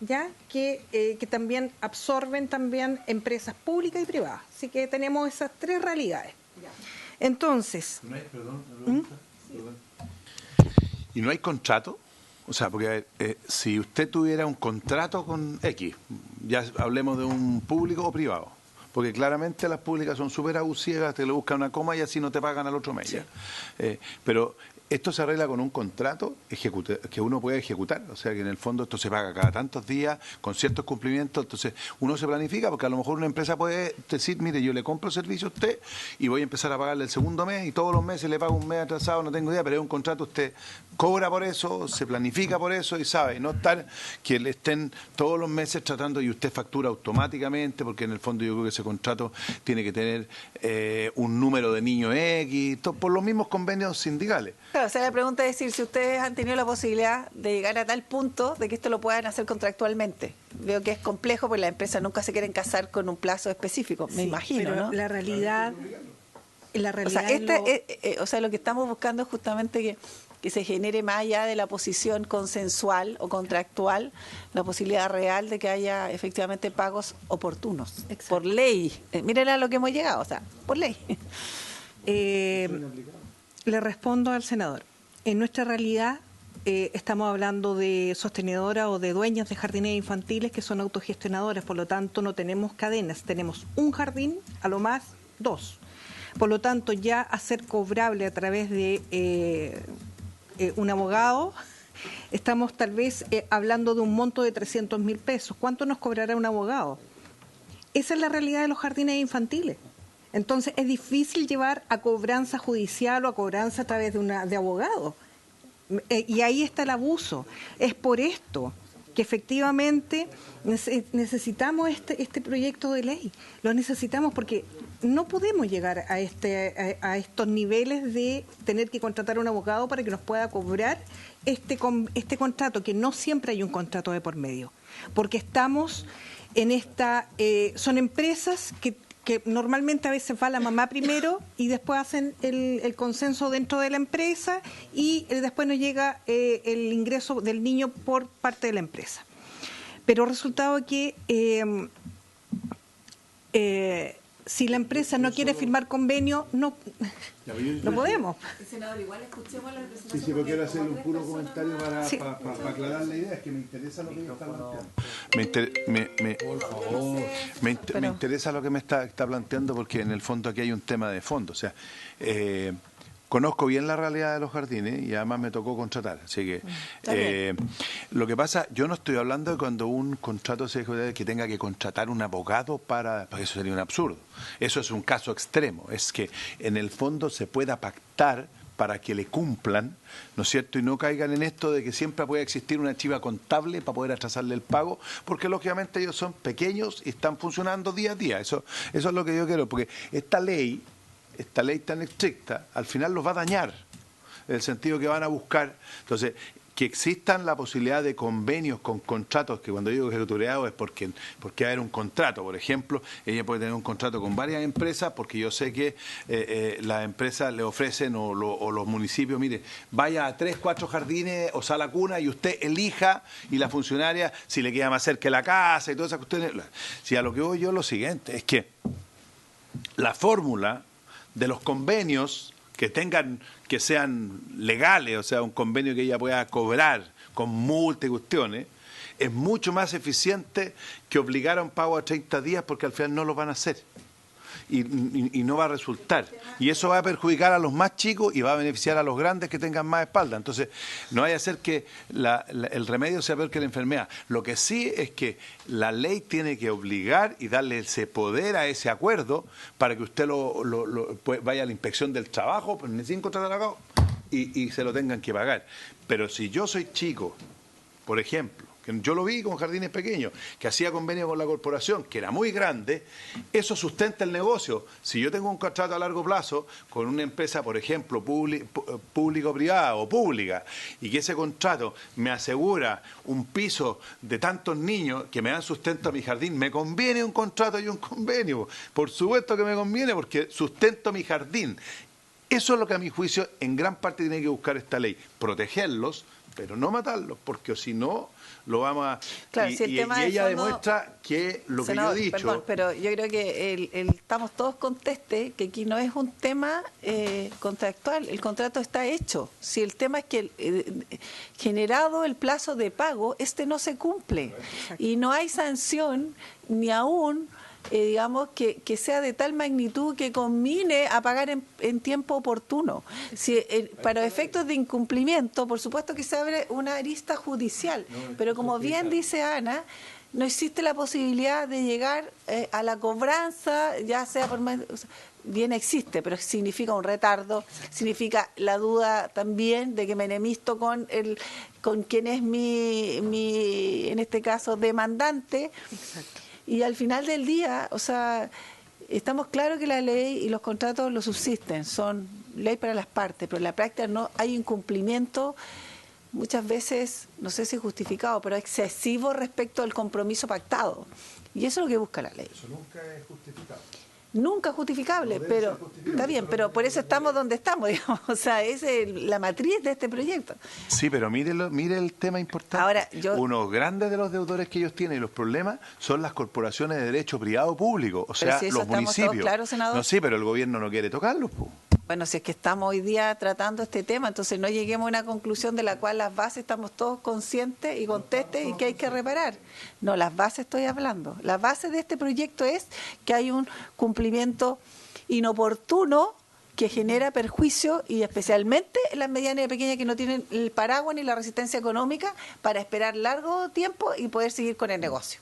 ya que también absorben también empresas públicas y privadas. Así que tenemos esas 3 realidades. Ya. Entonces, ¿Y no hay contrato? O sea, porque si usted tuviera un contrato con X, ya hablemos de un público o privado, porque claramente las públicas son súper abusivas, te le buscan una coma y así no te pagan al otro mes. Sí. Pero esto se arregla con un contrato que uno puede ejecutar, o sea que en el fondo esto se paga cada tantos días con ciertos cumplimientos, entonces uno se planifica porque a lo mejor una empresa puede decir, mire, yo le compro el servicio a usted y voy a empezar a pagarle el segundo mes y todos los meses le pago un mes atrasado, no tengo idea, pero es un contrato, usted cobra por eso, se planifica por eso y sabe, no estar que le estén todos los meses tratando y usted factura automáticamente, porque en el fondo yo creo que ese contrato tiene que tener un número de niño X, por los mismos convenios sindicales. Claro, o sea, la pregunta es decir, si ustedes han tenido la posibilidad de llegar a tal punto de que esto lo puedan hacer contractualmente. Veo que es complejo porque las empresas nunca se quieren casar con un plazo específico, me imagino, pero ¿no? la realidad O sea, o sea, lo que estamos buscando es justamente que se genere más allá de la posición consensual o contractual, la posibilidad real de que haya efectivamente pagos oportunos, por ley. Miren a lo que hemos llegado, o sea, por ley. Le respondo al senador. En nuestra realidad estamos hablando de sostenedoras o de dueñas de jardines infantiles que son autogestionadoras, por lo tanto no tenemos cadenas, tenemos un jardín, a lo más 2. Por lo tanto, ya hacer cobrable a través de un abogado, estamos tal vez hablando de un monto de 300.000 pesos. ¿Cuánto nos cobrará un abogado? Esa es la realidad de los jardines infantiles. Entonces, es difícil llevar a cobranza judicial o a cobranza a través de abogado. Y ahí está el abuso. Es por esto que efectivamente necesitamos este proyecto de ley. Lo necesitamos porque no podemos llegar a estos niveles de tener que contratar a un abogado para que nos pueda cobrar este contrato, que no siempre hay un contrato de por medio. Porque estamos en son empresas que normalmente a veces va la mamá primero y después hacen el consenso dentro de la empresa y después nos llega el ingreso del niño por parte de la empresa. Pero resultado que si la empresa no quiere firmar convenio, no podemos. Senador, igual escuchemos la representación. Sí, pero quiero hacer un puro comentario para aclarar la idea, es que me interesa lo que me está planteando. Me interesa lo que me está planteando porque en el fondo aquí hay un tema de fondo. O sea, conozco bien la realidad de los jardines y además me tocó contratar. Así que lo que pasa, yo no estoy hablando de cuando un contrato se que tenga que contratar un abogado porque eso sería un absurdo. Eso es un caso extremo. Es que en el fondo se pueda pactar para que le cumplan, ¿no es cierto? Y no caigan en esto de que siempre puede existir una archiva contable para poder atrasarle el pago, porque lógicamente ellos son pequeños y están funcionando día a día. Eso es lo que yo quiero, porque esta ley tan estricta, al final los va a dañar, en el sentido que van a buscar. Entonces, que existan la posibilidad de convenios con contratos, que cuando digo ejecutoriado es porque va a haber un contrato. Por ejemplo, ella puede tener un contrato con varias empresas, porque yo sé que las empresas le ofrecen, o los municipios, mire, vaya a 3, 4 jardines o sala cuna y usted elija, y la funcionaria, si le queda más cerca de la casa y todas esas cuestiones. Si a lo que voy yo, lo siguiente, es que la fórmula de los convenios que sean legales, o sea, un convenio que ella pueda cobrar con multa y cuestiones, es mucho más eficiente que obligar a un pago a 30 días, porque al final no lo van a hacer y no va a resultar. Y eso va a perjudicar a los más chicos y va a beneficiar a los grandes que tengan más espalda. Entonces, no vaya a ser que el remedio sea peor que la enfermedad. Lo que sí es que la ley tiene que obligar y darle ese poder a ese acuerdo para que usted vaya a la inspección del trabajo, pero sin contratar abogado, y se lo tengan que pagar. Pero si yo soy chico, por ejemplo, que yo lo vi con jardines pequeños, que hacía convenio con la corporación, que era muy grande, eso sustenta el negocio. Si yo tengo un contrato a largo plazo con una empresa, por ejemplo, público-privada o pública, y que ese contrato me asegura un piso de tantos niños que me dan sustento a mi jardín, me conviene un contrato y un convenio. Por supuesto que me conviene, porque sustento mi jardín. Eso es lo que a mi juicio en gran parte tiene que buscar esta ley, protegerlos, pero no matarlos, porque si no lo vamos a... Claro, si el tema y ella de fondo, demuestra que lo senador, que yo he dicho... Perdón, pero yo creo que estamos todos contestes que aquí no es un tema contractual, el contrato está hecho. Si el tema es que generado el plazo de pago, no se cumple. Y no hay sanción ni aún... digamos, que sea de tal magnitud que conmine a pagar en tiempo oportuno. Si, para efectos de incumplimiento, por supuesto que se abre una arista judicial, pero como bien dice Ana, no existe la posibilidad de llegar a la cobranza, ya sea por más... bien existe, pero significa un retardo, significa la duda también de que me enemisto con quien es mi en este caso, demandante. Exacto. Y al final del día, o sea, estamos claros que la ley y los contratos lo subsisten, son ley para las partes, pero en la práctica no hay incumplimiento, muchas veces, no sé si justificado, pero excesivo respecto al compromiso pactado. Y eso es lo que busca la ley. Eso nunca es justificado. Nunca justificable, pero está bien, pero por eso estamos donde estamos, digamos. O sea, esa es la matriz de este proyecto. Sí, pero mire el tema importante. Ahora, uno grande de los deudores que ellos tienen y los problemas son las corporaciones de derecho privado público, o sea, si eso los estamos municipios. todos claros, senador. No, sí, pero el gobierno no quiere tocarlos. Bueno, si es que estamos hoy día tratando este tema, entonces no lleguemos a una conclusión de la cual las bases estamos todos conscientes y contestes y que hay que reparar. No, las bases estoy hablando. La base de este proyecto es que hay un cumplimiento inoportuno que genera perjuicio y especialmente en las medianas y pequeñas que no tienen el paraguas ni la resistencia económica para esperar largo tiempo y poder seguir con el negocio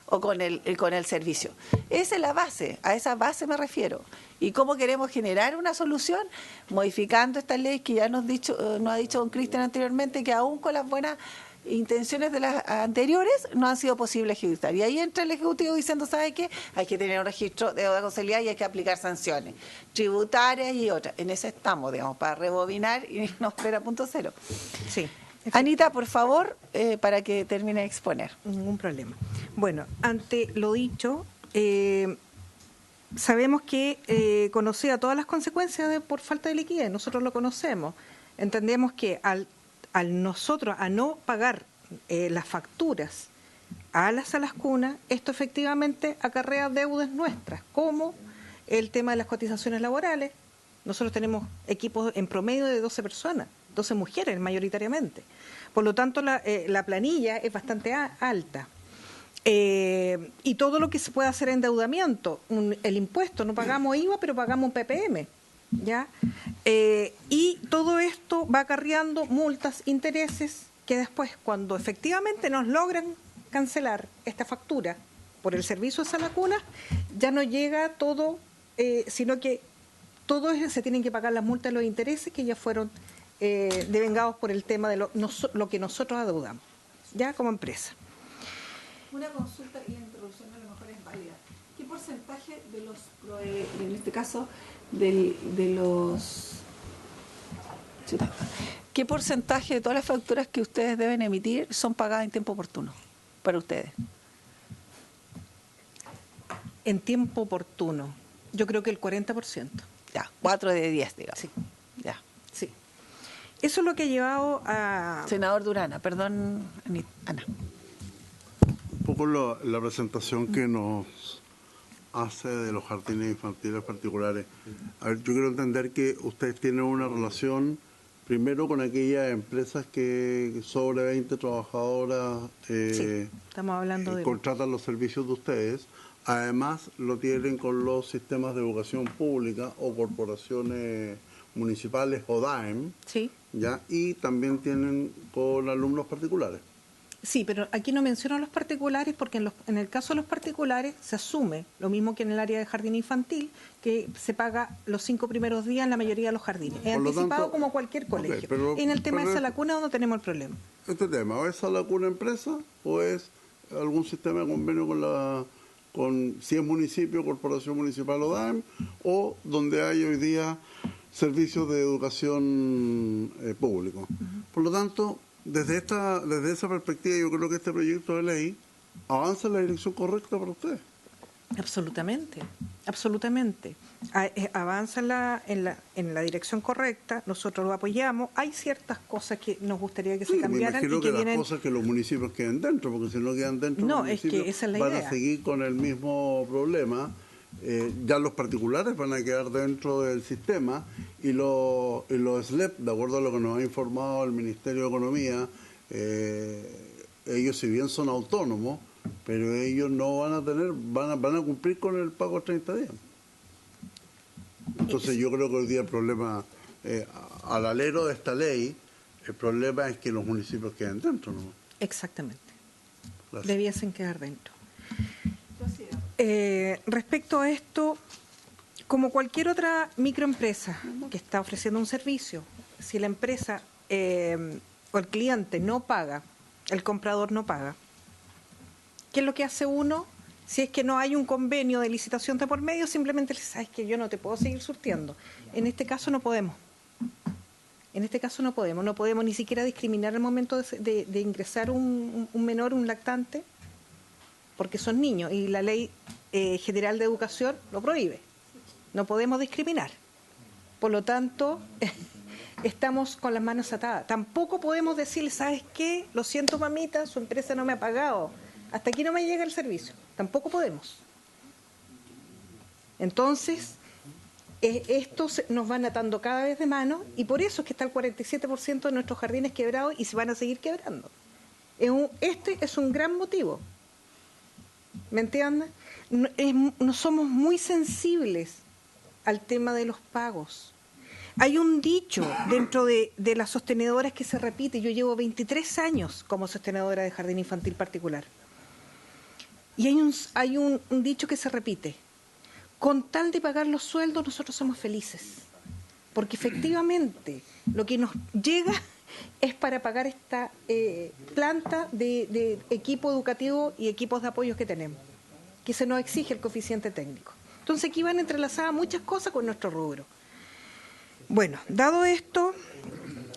o con el servicio. Esa es la base, a esa base me refiero. ¿Y cómo queremos generar una solución? Modificando esta ley que ya nos ha dicho don Cristian anteriormente, que aún con las buenas intenciones de las anteriores no han sido posibles ejecutar. Y ahí entra el Ejecutivo diciendo, ¿sabe qué? Hay que tener un registro de deuda consolidada y hay que aplicar sanciones tributarias y otras. En ese estamos, digamos, para rebobinar y no espera punto cero. Sí. Anita, por favor, para que termine de exponer. Ningún problema. Bueno, ante lo dicho, sabemos que conocía todas las consecuencias por falta de liquidez, nosotros lo conocemos. Entendemos que al nosotros a no pagar las facturas a las salas cunas, esto efectivamente acarrea deudas nuestras, como el tema de las cotizaciones laborales. Nosotros tenemos equipos en promedio de 12 personas, 12 mujeres mayoritariamente. Por lo tanto, la planilla es bastante alta. Y todo lo que se puede hacer endeudamiento, el impuesto, no pagamos IVA, pero pagamos un PPM, ¿ya? Y todo esto va acarreando multas, intereses, que después, cuando efectivamente nos logran cancelar esta factura por el servicio de sala cuna, ya no llega todo, sino que todo se tienen que pagar las multas y los intereses que ya fueron devengados por el tema de lo que nosotros adeudamos, ya como empresa. Una consulta y la introducción a lo mejor es válida. ¿Qué porcentaje de los, en este caso, qué porcentaje de todas las facturas que ustedes deben emitir son pagadas en tiempo oportuno para ustedes? En tiempo oportuno, yo creo que el 40%. Ya, 4 de 10, digamos. Sí. Ya. Sí. Eso es lo que ha llevado a... Senador Durana, perdón, Ana. Un poco la presentación que nos hace de los jardines infantiles particulares. A ver, yo quiero entender que ustedes tienen una relación primero con aquellas empresas que sobre 20 trabajadoras sí, estamos hablando de... contratan los servicios de ustedes. Además, lo tienen con los sistemas de educación pública o corporaciones municipales o DAEM, sí, ¿ya? Y también tienen con alumnos particulares. Sí, pero aquí no menciono a los particulares porque en el caso de los particulares se asume, lo mismo que en el área de jardín infantil, que se paga los 5 primeros días en la mayoría de los jardines. Es anticipado como cualquier colegio. Okay, pero, en el tema de sala cuna no tenemos el problema. Este tema, ¿o es sala cuna empresa o es algún sistema de convenio con si es municipio, corporación municipal o DAEM, o donde hay hoy día servicios de educación público? Por lo tanto, desde esa perspectiva, yo creo que este proyecto de ley avanza en la dirección correcta para ustedes. Absolutamente, absolutamente. Avanza en la dirección correcta, nosotros lo apoyamos. Hay ciertas cosas que nos gustaría que se cambiaran. Me imagino y que las cosas que los municipios queden dentro, porque si no quedan dentro, no, los municipios es que esa es la van idea. A seguir con el mismo problema. Ya los particulares van a quedar dentro del sistema y los SLEP, de acuerdo a lo que nos ha informado el Ministerio de Economía, ellos si bien son autónomos, pero ellos no van a tener, van a cumplir con el pago a 30 días. Entonces yo creo que hoy día el problema, al alero de esta ley, el problema es que los municipios queden dentro, ¿no? Exactamente. Gracias. Debiesen quedar dentro. Respecto a esto, como cualquier otra microempresa que está ofreciendo un servicio, si la empresa o el cliente no paga, el comprador no paga, ¿qué es lo que hace uno? Si es que no hay un convenio de licitación de por medio, simplemente les sabes que yo no te puedo seguir surtiendo. En este caso no podemos. En este caso no podemos ni siquiera discriminar al momento de ingresar un menor, un lactante, porque son niños y la Ley General de Educación lo prohíbe. No podemos discriminar. Por lo tanto, estamos con las manos atadas. Tampoco podemos decirle, ¿sabes qué? Lo siento, mamita, su empresa no me ha pagado. Hasta aquí no me llega el servicio. Tampoco podemos. Entonces, estos nos van atando cada vez de mano y por eso es que está el 47% de nuestros jardines quebrados y se van a seguir quebrando. Este es un gran motivo. ¿Me entienden? No somos muy sensibles al tema de los pagos. Hay un dicho dentro de las sostenedoras que se repite. Yo llevo 23 años como sostenedora de jardín infantil particular. Y hay un dicho que se repite. Con tal de pagar los sueldos, nosotros somos felices. Porque efectivamente lo que nos llega es para pagar esta planta de equipo educativo y equipos de apoyo que tenemos, que se nos exige el coeficiente técnico. Entonces aquí van entrelazadas muchas cosas con nuestro rubro. Bueno, dado esto,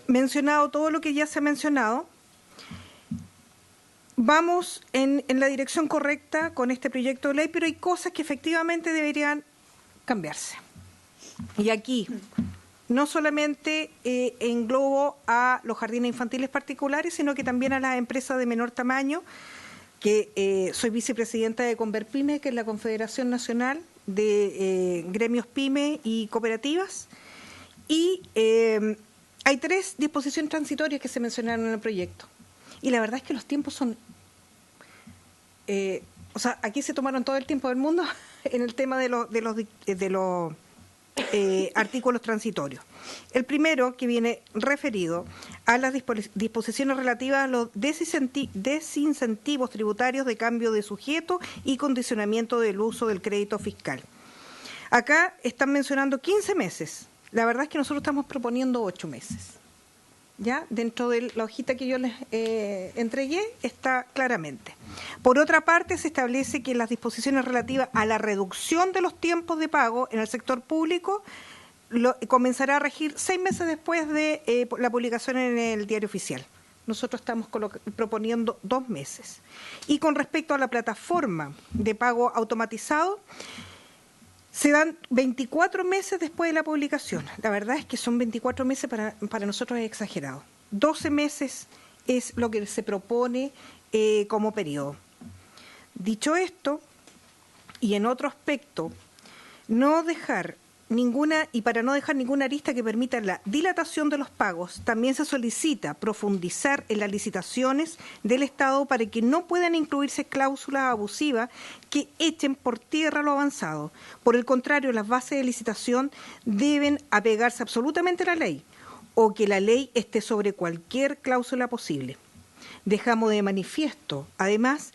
mencionado todo lo que ya se ha mencionado, vamos en la dirección correcta con este proyecto de ley, pero hay cosas que efectivamente deberían cambiarse. Y aquí no solamente englobo a los jardines infantiles particulares, sino que también a las empresas de menor tamaño, que soy vicepresidenta de Converpyme, que es la Confederación Nacional de Gremios Pyme y Cooperativas. Y hay 3 disposiciones transitorias que se mencionaron en el proyecto. Y la verdad es que los tiempos son... aquí se tomaron todo el tiempo del mundo en el tema de los artículos transitorios. El primero, que viene referido a las disposiciones relativas a los desincentivos tributarios de cambio de sujeto y condicionamiento del uso del crédito fiscal. Acá están mencionando 15 meses. La verdad es que nosotros estamos proponiendo 8 meses. ¿Ya? Dentro de la hojita que yo les entregué está claramente. Por otra parte, se establece que las disposiciones relativas a la reducción de los tiempos de pago en el sector público comenzará a regir 6 meses después de la publicación en el Diario Oficial. Nosotros estamos proponiendo 2 meses. Y con respecto a la plataforma de pago automatizado, se dan 24 meses después de la publicación. La verdad es que son 24 meses, para nosotros es exagerado. 12 meses es lo que se propone como periodo. Dicho esto, y en otro aspecto, para no dejar ninguna arista que permita la dilatación de los pagos, también se solicita profundizar en las licitaciones del Estado para que no puedan incluirse cláusulas abusivas que echen por tierra lo avanzado. Por el contrario, las bases de licitación deben apegarse absolutamente a la ley o que la ley esté sobre cualquier cláusula posible. Dejamos de manifiesto, además,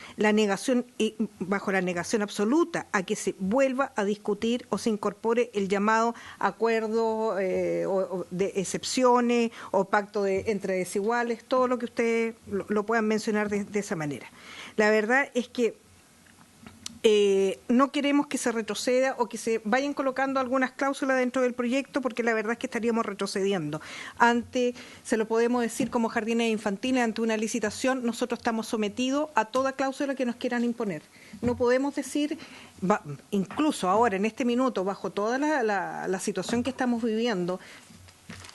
bajo la negación absoluta a que se vuelva a discutir o se incorpore el llamado acuerdo de excepciones o pacto entre desiguales, todo lo que ustedes lo puedan mencionar de esa manera. La verdad es que no queremos que se retroceda o que se vayan colocando algunas cláusulas dentro del proyecto, porque la verdad es que estaríamos retrocediendo. Se lo podemos decir como jardines infantiles, ante una licitación nosotros estamos sometidos a toda cláusula que nos quieran imponer. No podemos decir, incluso ahora en este minuto, bajo toda la situación que estamos viviendo,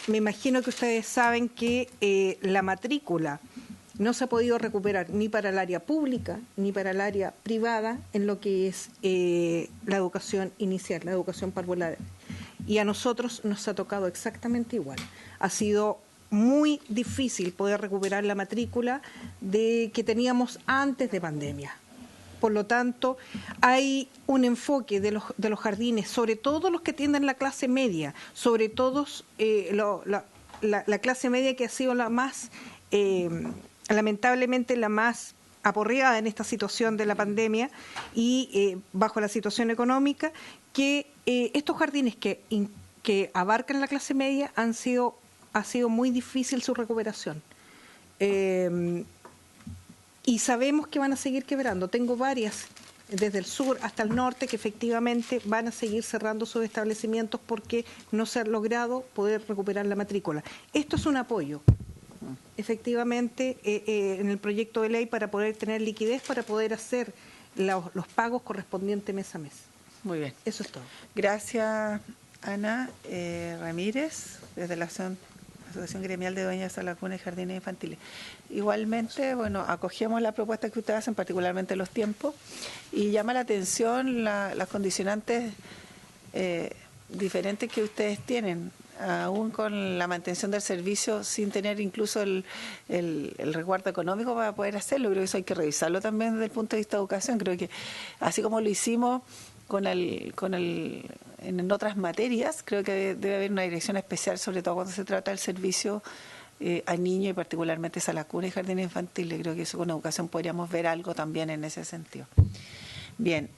me imagino que ustedes saben que la matrícula no se ha podido recuperar ni para el área pública ni para el área privada en lo que es la educación inicial, la educación parvular. Y a nosotros nos ha tocado exactamente igual. Ha sido muy difícil poder recuperar la matrícula que teníamos antes de pandemia. Por lo tanto, hay un enfoque de los jardines, sobre todo los que tienden la clase media, sobre todo la clase media que ha sido la más... lamentablemente la más aporreada en esta situación de la pandemia y bajo la situación económica, que estos jardines que abarcan la clase media ha sido muy difícil su recuperación. Y sabemos que van a seguir quebrando. Tengo varias desde el sur hasta el norte, que efectivamente van a seguir cerrando sus establecimientos porque no se ha logrado poder recuperar la matrícula. Esto es un apoyo, efectivamente, en el proyecto de ley para poder tener liquidez, para poder hacer los pagos correspondientes mes a mes. Muy bien. Eso es todo. Gracias, Ana Ramírez, desde la Asociación Gremial de Dueñas de Salas Cunas y Jardines Infantiles. Igualmente, bueno, acogemos la propuesta que ustedes hacen, particularmente los tiempos, y llama la atención las condicionantes diferentes que ustedes tienen, aún con la mantención del servicio sin tener incluso el resguardo económico para poder hacerlo. Creo que eso hay que revisarlo también desde el punto de vista de educación. Creo que así como lo hicimos en otras materias, creo que debe haber una dirección especial, sobre todo cuando se trata del servicio a niños y particularmente salas cunas y jardines infantiles. Creo que eso con educación podríamos ver algo también en ese sentido. Bien,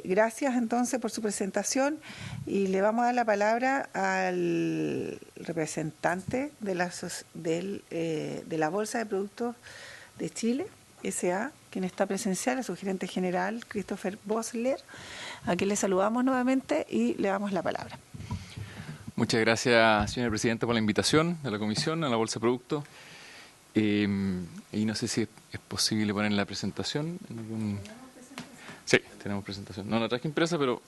gracias entonces por su presentación y le vamos a dar la palabra al representante de la Bolsa de Productos de Chile, S.A., quien está presencial, a su gerente general, Christopher Bosler, a quien le saludamos nuevamente y le damos la palabra. Muchas gracias, señora presidenta, por la invitación de la comisión a la Bolsa de Productos. Y no sé si es posible poner la presentación. Sí, tenemos presentación. No la traje impresa, pero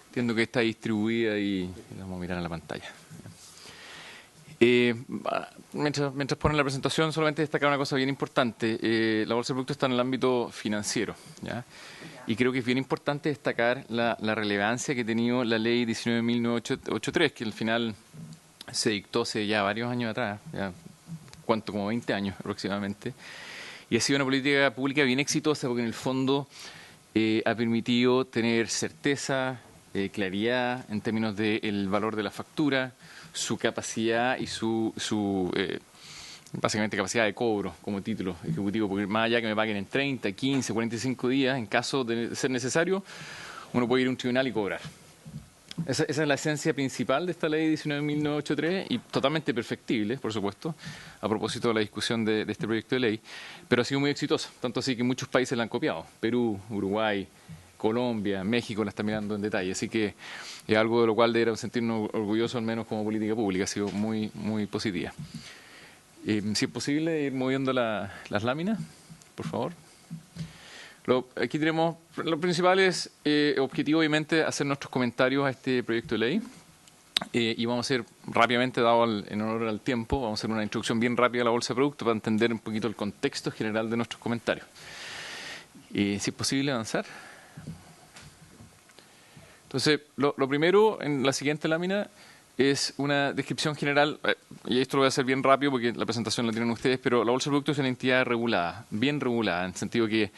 entiendo que está distribuida y la vamos a mirar en la pantalla. Mientras ponen la presentación, solamente destacar una cosa bien importante. La Bolsa de Productos está en el ámbito financiero, ¿ya? Y creo que es bien importante destacar la relevancia que ha tenido la Ley 19.983, que al final se dictó hace ya varios años atrás, ya, ¿cuánto? Como 20 años aproximadamente. Y ha sido una política pública bien exitosa porque en el fondo ha permitido tener certeza, claridad en términos del valor de la factura, su capacidad y su básicamente capacidad de cobro como título ejecutivo, porque más allá que me paguen en 30, 15, 45 días, en caso de ser necesario, uno puede ir a un tribunal y cobrar. Esa es la esencia principal de esta ley 19.983 y totalmente perfectible, por supuesto, a propósito de la discusión de este proyecto de ley, pero ha sido muy exitosa, tanto así que muchos países la han copiado. Perú, Uruguay, Colombia, México la está mirando en detalle, así que es algo de lo cual deberíamos sentirnos orgullosos, al menos como política pública, ha sido muy, muy positiva. Si es posible, ir moviendo las láminas, por favor. Aquí tenemos los principales objetivos, obviamente, hacer nuestros comentarios a este proyecto de ley. Y vamos a hacer rápidamente, en honor al tiempo, vamos a hacer una introducción bien rápida a la Bolsa de Productos para entender un poquito el contexto general de nuestros comentarios. Si es posible, avanzar. Entonces, lo primero, en la siguiente lámina, es una descripción general, y esto lo voy a hacer bien rápido porque la presentación la tienen ustedes, pero la Bolsa de Productos es una entidad regulada, bien regulada, en el sentido que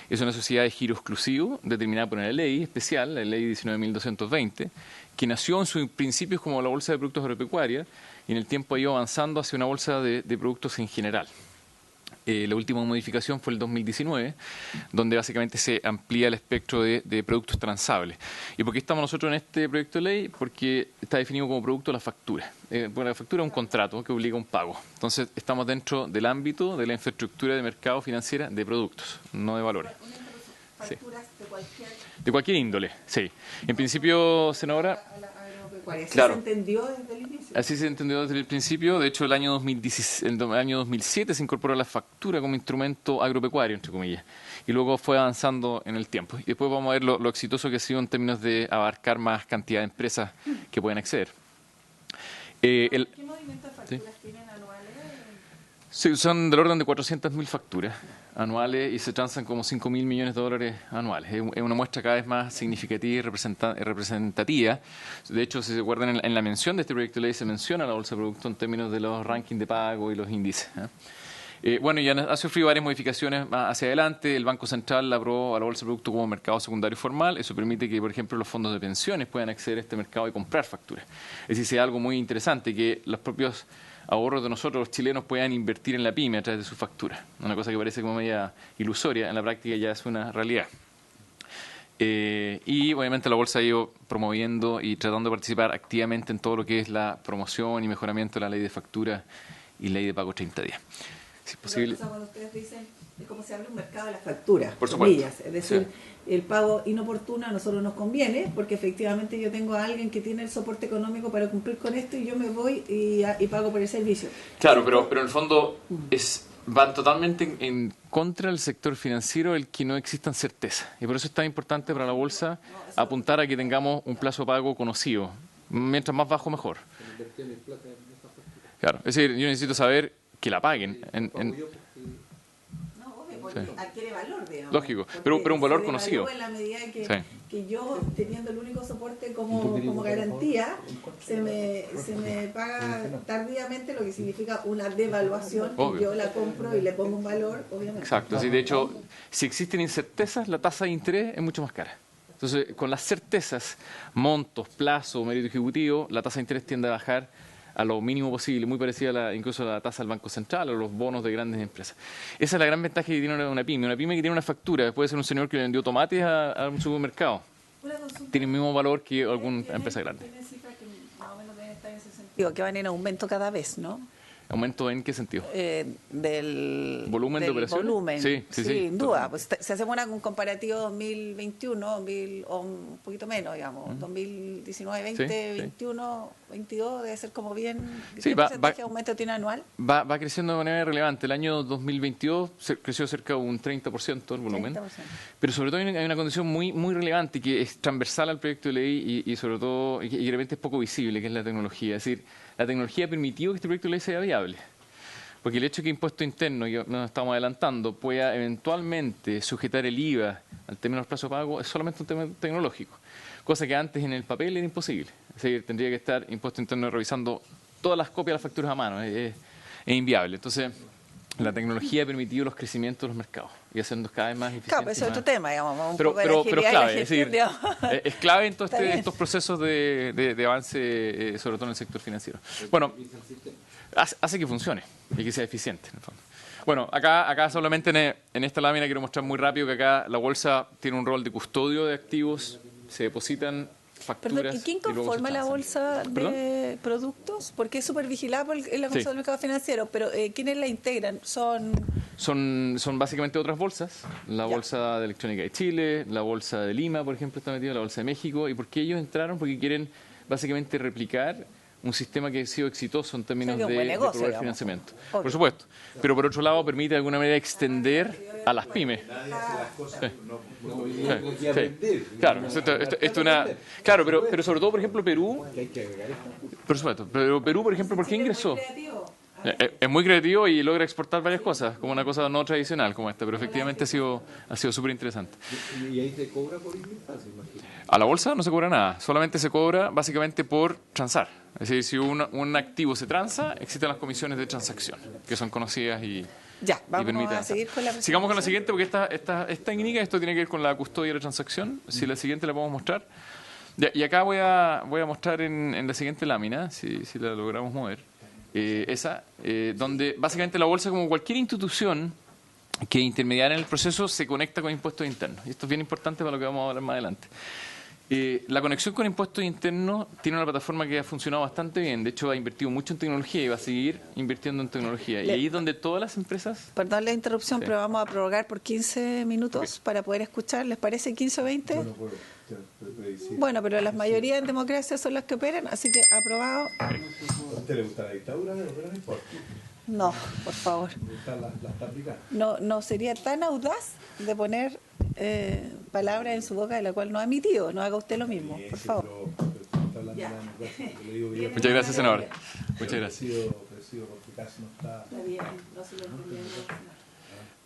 es una sociedad de giro exclusivo, determinada por una ley especial, la ley 19.220, que nació en sus principios como la Bolsa de Productos Agropecuarios y en el tiempo ha ido avanzando hacia una bolsa de productos en general. La última modificación fue el 2019, donde básicamente se amplía el espectro de productos transables. ¿Y por qué estamos nosotros en este proyecto de ley? Porque está definido como producto la factura. Bueno, la factura es un contrato que obliga a un pago. Entonces, estamos dentro del ámbito de la infraestructura de mercado financiera de productos, no de valores. Sí. De cualquier índole, sí. En principio, senadora... Claro. ¿Así se entendió desde el inicio? Así se entendió desde el principio. De hecho, el año 2007 se incorporó la factura como instrumento agropecuario, entre comillas. Y luego fue avanzando en el tiempo. Y después vamos a ver lo exitoso que ha sido en términos de abarcar más cantidad de empresas que pueden acceder. ¿Qué movimiento de facturas tienen anuales? Sí, son del orden de 400.000 facturas anuales y se transan como 5.000 millones de dólares anuales. Es una muestra cada vez más significativa y representativa. De hecho, si se acuerdan, en la mención de este proyecto de ley se menciona la Bolsa de Productos en términos de los rankings de pago y los índices. Bueno, ya ha sufrido varias modificaciones más hacia adelante. El Banco Central aprobó a la Bolsa de Productos como mercado secundario formal. Eso permite que, por ejemplo, los fondos de pensiones puedan acceder a este mercado y comprar facturas. Es decir, sea algo muy interesante que los propios ahorros de nosotros, los chilenos, puedan invertir en la pyme a través de su factura. Una cosa que parece como media ilusoria, en la práctica ya es una realidad. Y obviamente la Bolsa ha ido promoviendo y tratando de participar activamente en todo lo que es la promoción y mejoramiento de la ley de factura y ley de pago 30 días. si es posible. O sea, cuando ustedes dicen, es como se abre un mercado de las facturas, Por comillas. supuesto. Es decir, Sí. el pago inoportuno a nosotros nos conviene, porque efectivamente yo tengo a alguien que tiene el soporte económico para cumplir con esto y yo me voy y pago por el servicio. Claro, pero en el fondo van totalmente en contra del sector financiero el que no existan certezas. Y por eso es tan importante para la bolsa apuntar a que tengamos un plazo de pago conocido. Mientras más bajo, mejor. Claro, es decir, yo necesito saber que la paguen. Porque adquiere valor, digamos. Lógico, Porque pero un valor se conocido. devalúa en la medida que, Sí. que yo, teniendo el único soporte como garantía, se me paga tardíamente, lo que significa una devaluación, Obvio. y yo la compro y le pongo un valor, obviamente. Exacto, sí, de hecho, si existen incertezas, la tasa de interés es mucho más cara. Entonces, con las certezas, montos, plazo, mérito ejecutivo, la tasa de interés tiende a bajar a lo mínimo posible, muy parecida incluso a la tasa del Banco Central o los bonos de grandes empresas. Esa es la gran ventaja que tiene una pyme. Una pyme que tiene una factura, puede ser un señor que le vendió tomates a un supermercado. Tiene el mismo valor que alguna empresa grande. Tiene cifras que más o menos deben estar en ese sentido, que van en aumento cada vez, ¿no? ¿Aumento en qué sentido? Del ¿Volumen de del operaciones? volumen. Sí, sin duda. Pues, si hacemos un comparativo 2021, o un poquito menos, digamos, 2019, 20, Sí, sí. 21, 22, debe ser como bien. Sí, ¿Qué va- porcentaje de va- aumento tiene anual? Va creciendo de manera relevante. El año 2022 creció cerca de un 30% el volumen. 30%. Pero sobre todo hay una condición muy muy relevante que es transversal al proyecto de ley y sobre todo, y que de repente es poco visible, que es la tecnología. Es decir, la tecnología ha permitido que este proyecto de ley sea viable. Porque el hecho de que impuesto interno, y nos estamos adelantando, pueda eventualmente sujetar el IVA al término del plazo de pago es solamente un tema tecnológico. Cosa que antes en el papel era imposible. Es decir, tendría que estar impuesto interno revisando todas las copias de las facturas a mano. Es inviable. Entonces, la tecnología ha permitido los crecimientos de los mercados y haciendo cada vez más eficientes. Claro, pues ese es más- otro tema, digamos. Un pero, poco de pero, la pero agilidad y la clave, es gestión, decir, digamos. es clave en Está bien. estos procesos de avance, sobre todo en el sector financiero. Bueno, hace que funcione y que sea eficiente, en el fondo. Bueno, acá solamente en esta lámina quiero mostrar muy rápido que acá la bolsa tiene un rol de custodio de activos, se depositan facturas. Perdón, ¿y quién luego se conforma la transan. bolsa ¿Perdón? de productos? Porque es súper vigilada por la Comisión Sí. del Mercado Financiero, pero ¿quiénes la integran? Son básicamente otras bolsas, la bolsa de electrónica de Chile, la bolsa de Lima, por ejemplo, está metida, la bolsa de México. ¿Y por qué ellos entraron? Porque quieren básicamente replicar un sistema que ha sido exitoso en términos O sea, que de, un buen negocio, proveer digamos. financiamiento. Obvio. Por supuesto. Pero por otro lado permite de alguna manera extender a las pymes. Claro, esto es una. Claro, pero sobre todo, por ejemplo, Perú. Por supuesto. Pero Perú, por ejemplo, ¿por qué ingresó? Es muy creativo y logra exportar varias cosas, como una cosa no tradicional como esta, pero efectivamente ha sido súper interesante. ¿Y ahí se cobra por inventario, imagino? A la bolsa no se cobra nada, solamente se cobra básicamente por transar. Es decir, si un activo se transa, existen las comisiones de transacción, que son conocidas y Ya, vamos permiten a hacer. seguir con la Sigamos con la presentación. siguiente, porque esta técnica, esto tiene que ver con la custodia de la transacción. Si la siguiente la podemos mostrar. Y acá voy a mostrar en la siguiente lámina, si la logramos mover, donde básicamente la bolsa, como cualquier institución que intermediaria en el proceso, se conecta con impuestos internos. Y esto es bien importante para lo que vamos a hablar más adelante. La conexión con impuestos internos tiene una plataforma que ha funcionado bastante bien. De hecho, ha invertido mucho en tecnología y va a seguir invirtiendo en tecnología. Y ahí es donde todas las empresas... Perdón la interrupción, Sí. pero vamos a prorrogar por 15 minutos para poder escuchar. ¿Les parece 15 o 20? Yo no puedo predecir. Bueno, pero las mayorías en democracia son las que operan, así que aprobado. ¿A usted le gusta la dictadura? Pero no importa. No, por favor. Le gustan las tácticas. No sería tan audaz de poner palabras en su boca de la cual no ha emitido. No haga usted lo mismo, por favor. Pero está hablando de la democracia. Yo le digo que Muchas gracias, senador. Muchas gracias. Presido porque casi no está.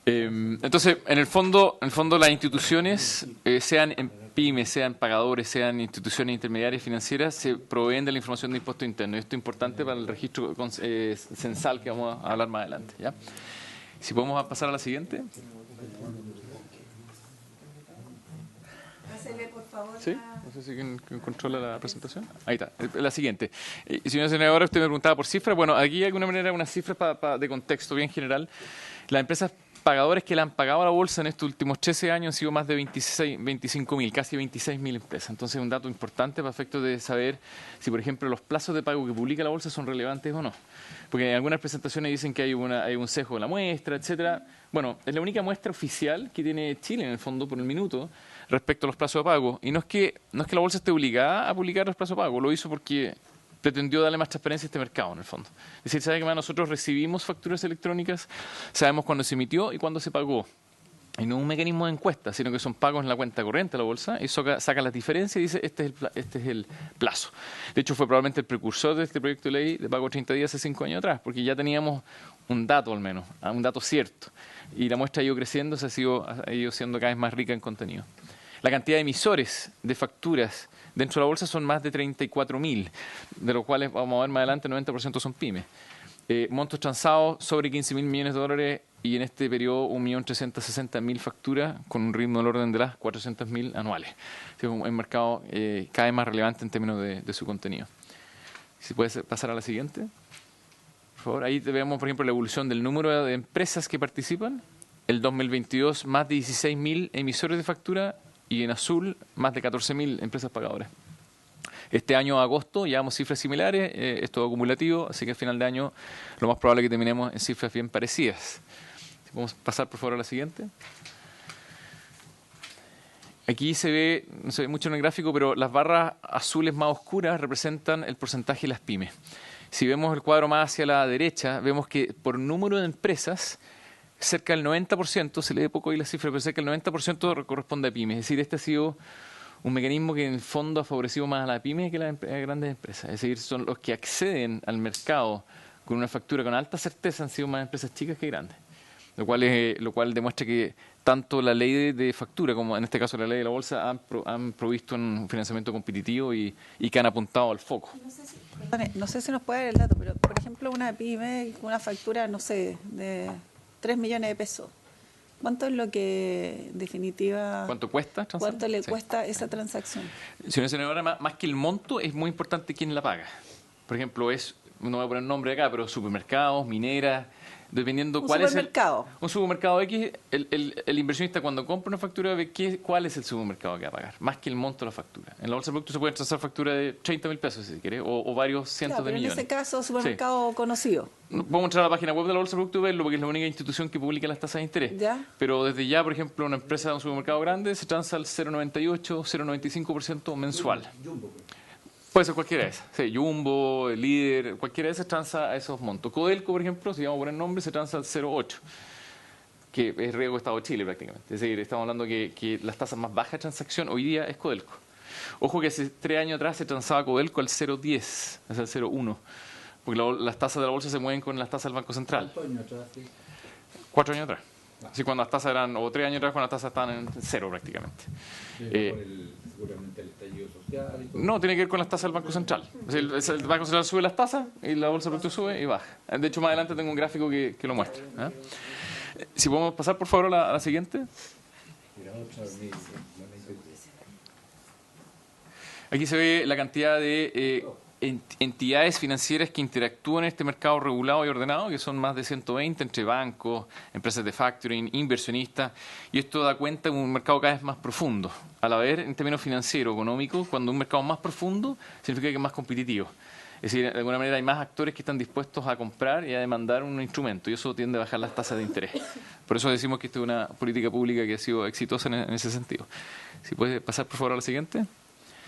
Entonces, en el fondo las instituciones, sean en pymes, sean pagadores, sean instituciones intermediarias financieras, se proveen de la información de impuesto interno. Y esto es importante para el registro censal que vamos a hablar más adelante. ¿Ya? Si podemos pasar a la siguiente. Pásele, por favor. ¿Sí? No sé si quien controla la presentación. Ahí está, la siguiente. Señora senadora, usted me preguntaba por cifras. Bueno, aquí de alguna manera unas cifras de contexto bien general. Las empresas pagadores que le han pagado a la bolsa en estos últimos 13 años han sido más de 25.000, casi 26.000 empresas. Entonces es un dato importante para efectos de saber si, por ejemplo, los plazos de pago que publica la bolsa son relevantes o no. Porque en algunas presentaciones dicen que hay un sesgo de la muestra, etcétera. Bueno, es la única muestra oficial que tiene Chile, en el fondo, por el minuto, respecto a los plazos de pago. Y no es que la bolsa esté obligada a publicar los plazos de pago, lo hizo porque pretendió darle más transparencia a este mercado, en el fondo. Es decir, sabe que nosotros recibimos facturas electrónicas, sabemos cuándo se emitió y cuándo se pagó. Y no es un mecanismo de encuesta, sino que son pagos en la cuenta corriente de la bolsa y saca las diferencias y dice este es el plazo. De hecho, fue probablemente el precursor de este proyecto de ley de pago 30 días hace 5 años atrás, porque ya teníamos un dato al menos, un dato cierto. Y la muestra ha ido creciendo, ha ido siendo cada vez más rica en contenido. La cantidad de emisores de facturas dentro de la bolsa son más de 34.000, de los cuales, vamos a ver más adelante, 90% son pymes. Montos transados sobre 15.000 millones de dólares y en este periodo 1.360.000 facturas con un ritmo del orden de las 400.000 anuales. Es un mercado cada vez más relevante en términos de su contenido. Si puedes pasar a la siguiente. Por favor, ahí vemos, por ejemplo, la evolución del número de empresas que participan. El 2022, más de 16.000 emisores de factura y en azul, más de 14.000 empresas pagadoras. Este año, agosto, llevamos cifras similares, es todo acumulativo, así que al final de año lo más probable es que terminemos en cifras bien parecidas. Si podemos pasar, por favor, a la siguiente. Aquí no se ve mucho en el gráfico, pero las barras azules más oscuras representan el porcentaje de las pymes. Si vemos el cuadro más hacia la derecha, vemos que por número de empresas, cerca del 90%, se lee poco ahí la cifra, pero cerca del 90% corresponde a pymes. Es decir, este ha sido un mecanismo que en el fondo ha favorecido más a la pyme que a las grandes empresas. Es decir, son los que acceden al mercado con una factura con alta certeza han sido más empresas chicas que grandes. Lo cual demuestra que tanto la ley de factura como en este caso la ley de la bolsa han provisto un financiamiento competitivo y que han apuntado al foco. No sé si nos puede dar el dato, pero por ejemplo una pyme con una factura, no sé, de 3 millones de pesos. ¿Cuánto es lo que, en definitiva... ¿Cuánto cuesta? ¿Cuánto le cuesta esa transacción? Señora senadora, más que el monto, es muy importante quién la paga. Por ejemplo, no voy a poner nombre acá, pero supermercados, mineras, dependiendo cuál es un supermercado X, el inversionista cuando compra una factura ve cuál es el supermercado que va a pagar, más que el monto de la factura. En la bolsa de productos se pueden transar facturas de 30.000 pesos, si quiere, o varios cientos de millones. En ese caso, supermercado conocido. Podemos entrar a la página web de la bolsa de productos y verlo, porque es la única institución que publica las tasas de interés. ¿Ya? Pero desde ya, por ejemplo, una empresa de un supermercado grande se transa al 0,98, 0,95% mensual. Puede ser cualquiera de esas. Sí, Jumbo, el Líder, cualquiera de esas transa a esos montos. Codelco, por ejemplo, si vamos a poner nombre, se transa al 0,8, que es riesgo Estado de Chile prácticamente. Es decir, estamos hablando que las tasas más bajas de transacción hoy día es Codelco. Ojo que hace 3 años atrás se transaba Codelco al 0,10, es al 0,1, porque las tasas de la bolsa se mueven con las tasas del Banco Central. ¿Cuántos años atrás? 4 años atrás. Así cuando las tasas eran, o 3 años atrás, cuando las tasas estaban en 0 prácticamente. Seguramente el estallido social. No, tiene que ver con las tasas del Banco Central. O sea, el Banco Central sube las tasas y la bolsa de productos sube y baja. De hecho, más adelante tengo un gráfico que lo muestra. Si podemos pasar, por favor, a la siguiente. Aquí se ve la cantidad de entidades financieras que interactúan en este mercado regulado y ordenado, que son más de 120 entre bancos, empresas de factoring, inversionistas, y esto da cuenta de un mercado cada vez más profundo. A la vez, en términos financieros, económicos, cuando un mercado más profundo, significa que es más competitivo. Es decir, de alguna manera hay más actores que están dispuestos a comprar y a demandar un instrumento, y eso tiende a bajar las tasas de interés. Por eso decimos que esta es una política pública que ha sido exitosa en ese sentido. Si puede pasar, por favor, a la siguiente.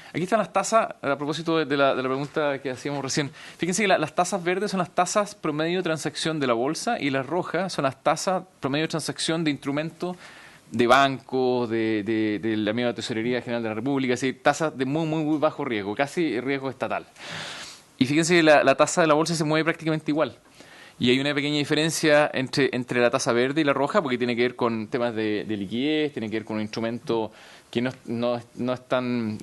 Aquí están las tasas, a propósito de la pregunta que hacíamos recién. Fíjense que las tasas verdes son las tasas promedio de transacción de la bolsa y las rojas son las tasas promedio de transacción de instrumentos de bancos, de la misma Tesorería General de la República, es decir, tasas de muy bajo riesgo, casi riesgo estatal. Y fíjense que la tasa de la bolsa se mueve prácticamente igual. Y hay una pequeña diferencia entre la tasa verde y la roja, porque tiene que ver con temas de liquidez, tiene que ver con un instrumento que no es tan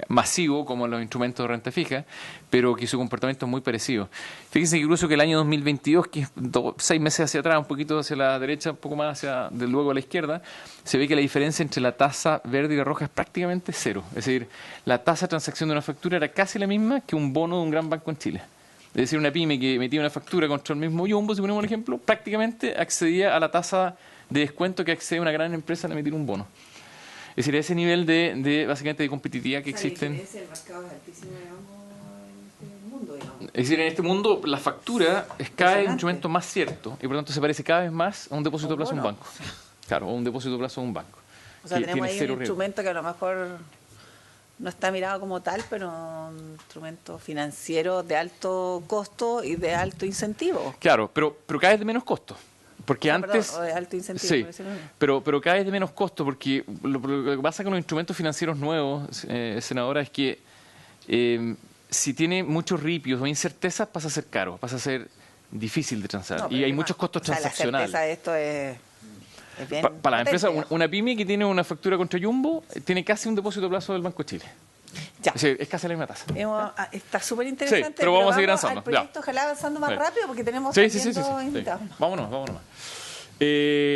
masivo como los instrumentos de renta fija, pero que su comportamiento es muy parecido. Fíjense incluso que el año 2022, que es 6 meses hacia atrás, un poquito hacia la derecha, un poco más luego a la izquierda, se ve que la diferencia entre la tasa verde y la roja es prácticamente cero. Es decir, la tasa de transacción de una factura era casi la misma que un bono de un gran banco en Chile. Es decir, una pyme que emitía una factura contra el mismo Jumbo, si ponemos un ejemplo, prácticamente accedía a la tasa de descuento que accede una gran empresa al emitir un bono. Es decir, ese nivel de básicamente de competitividad que existen. La diferencia del mercado es altísima, digamos, en este mundo, digamos. Es decir, en este mundo la factura es cada vez un instrumento más cierto y por lo tanto se parece cada vez más a un depósito a plazo de un banco. Claro, o un depósito a plazo de un banco. O sea, tenemos ahí un riesgo. instrumento que a lo mejor no está mirado como tal, pero un instrumento financiero de alto costo y de alto incentivo. Claro, pero cada vez de menos costo. Porque antes... Perdón, o de alto incentivo. Sí, por decirlo bien. pero cada vez de menos costo, porque lo que pasa con los instrumentos financieros nuevos, senadora, es que si tiene muchos ripios o incertezas, pasa a ser caro, pasa a ser difícil de transar. No, y hay muchos costos transaccionales. La certeza de esto es bien Para la empresa, potente. una pyme que tiene una factura contra Jumbo, tiene casi un depósito a plazo del Banco de Chile. Ya. Es casi la misma tasa. Está súper interesante. Sí, pero vamos a seguir avanzando. Al proyecto, Ya. ojalá avanzando más Sí. rápido, porque tenemos Sí. invitados. Vámonos.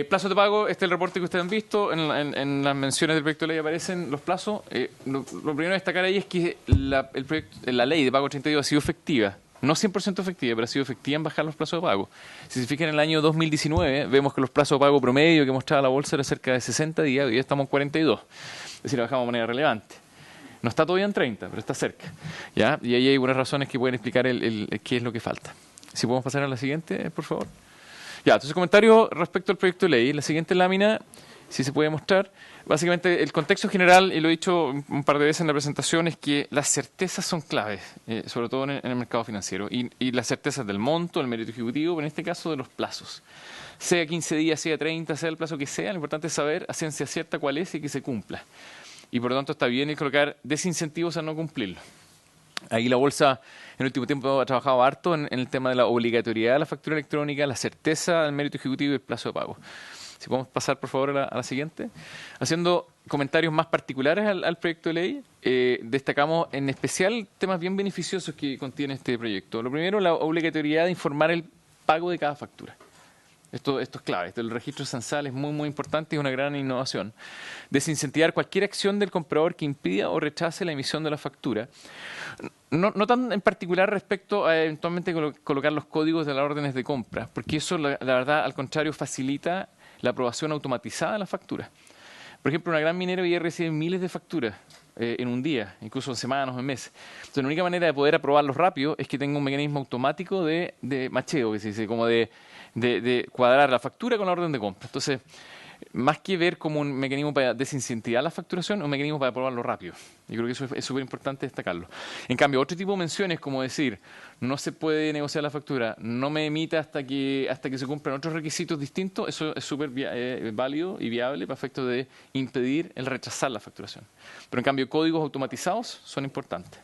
Plazos de pago, este es el reporte que ustedes han visto. En las menciones del proyecto de ley aparecen los plazos. Lo primero a destacar ahí es que la ley de pago 32 ha sido efectiva. No 100% efectiva, pero ha sido efectiva en bajar los plazos de pago. Si se fijan, en el año 2019 vemos que los plazos de pago promedio que mostraba la bolsa era cerca de 60 días, hoy ya estamos en 42. Es decir, bajamos de manera relevante. No está todavía en 30, pero está cerca. ¿Ya? Y ahí hay buenas razones que pueden explicar qué es lo que falta. Si podemos pasar a la siguiente, por favor. Ya, entonces comentarios respecto al proyecto de ley. La siguiente lámina, si se puede mostrar. Básicamente el contexto general, y lo he dicho un par de veces en la presentación, es que las certezas son claves, sobre todo en el mercado financiero. Y las certezas del monto, del mérito ejecutivo, pero en este caso de los plazos. Sea 15 días, sea 30, sea el plazo que sea, lo importante es saber a ciencia cierta cuál es y que se cumpla. Y por lo tanto está bien el colocar desincentivos a no cumplirlo. Ahí la bolsa en el último tiempo ha trabajado harto en el tema de la obligatoriedad de la factura electrónica, la certeza del mérito ejecutivo y el plazo de pago. Si podemos pasar, por favor, a la siguiente. Haciendo comentarios más particulares al proyecto de ley, destacamos en especial temas bien beneficiosos que contiene este proyecto. Lo primero, la obligatoriedad de informar el pago de cada factura. Esto es clave. El registro censal es muy importante y es una gran innovación. Desincentivar cualquier acción del comprador que impida o rechace la emisión de la factura. No tan en particular respecto a eventualmente colocar los códigos de las órdenes de compra, porque eso, la verdad, al contrario, facilita la aprobación automatizada de la factura. Por ejemplo, una gran minera hoy día recibe miles de facturas en un día, incluso en semanas o en meses. Entonces, la única manera de poder aprobarlos rápido es que tenga un mecanismo automático de macheo, que se dice, como de cuadrar la factura con la orden de compra. Entonces, más que ver como un mecanismo para desincentivar la facturación, un mecanismo para aprobarlo rápido. Yo creo que eso es súper importante destacarlo. En cambio, otro tipo de menciones, como decir, no se puede negociar la factura, no me emita hasta que se cumplan otros requisitos distintos, eso es súper válido y viable para efectos de impedir el rechazar la facturación. Pero en cambio, códigos automatizados son importantes.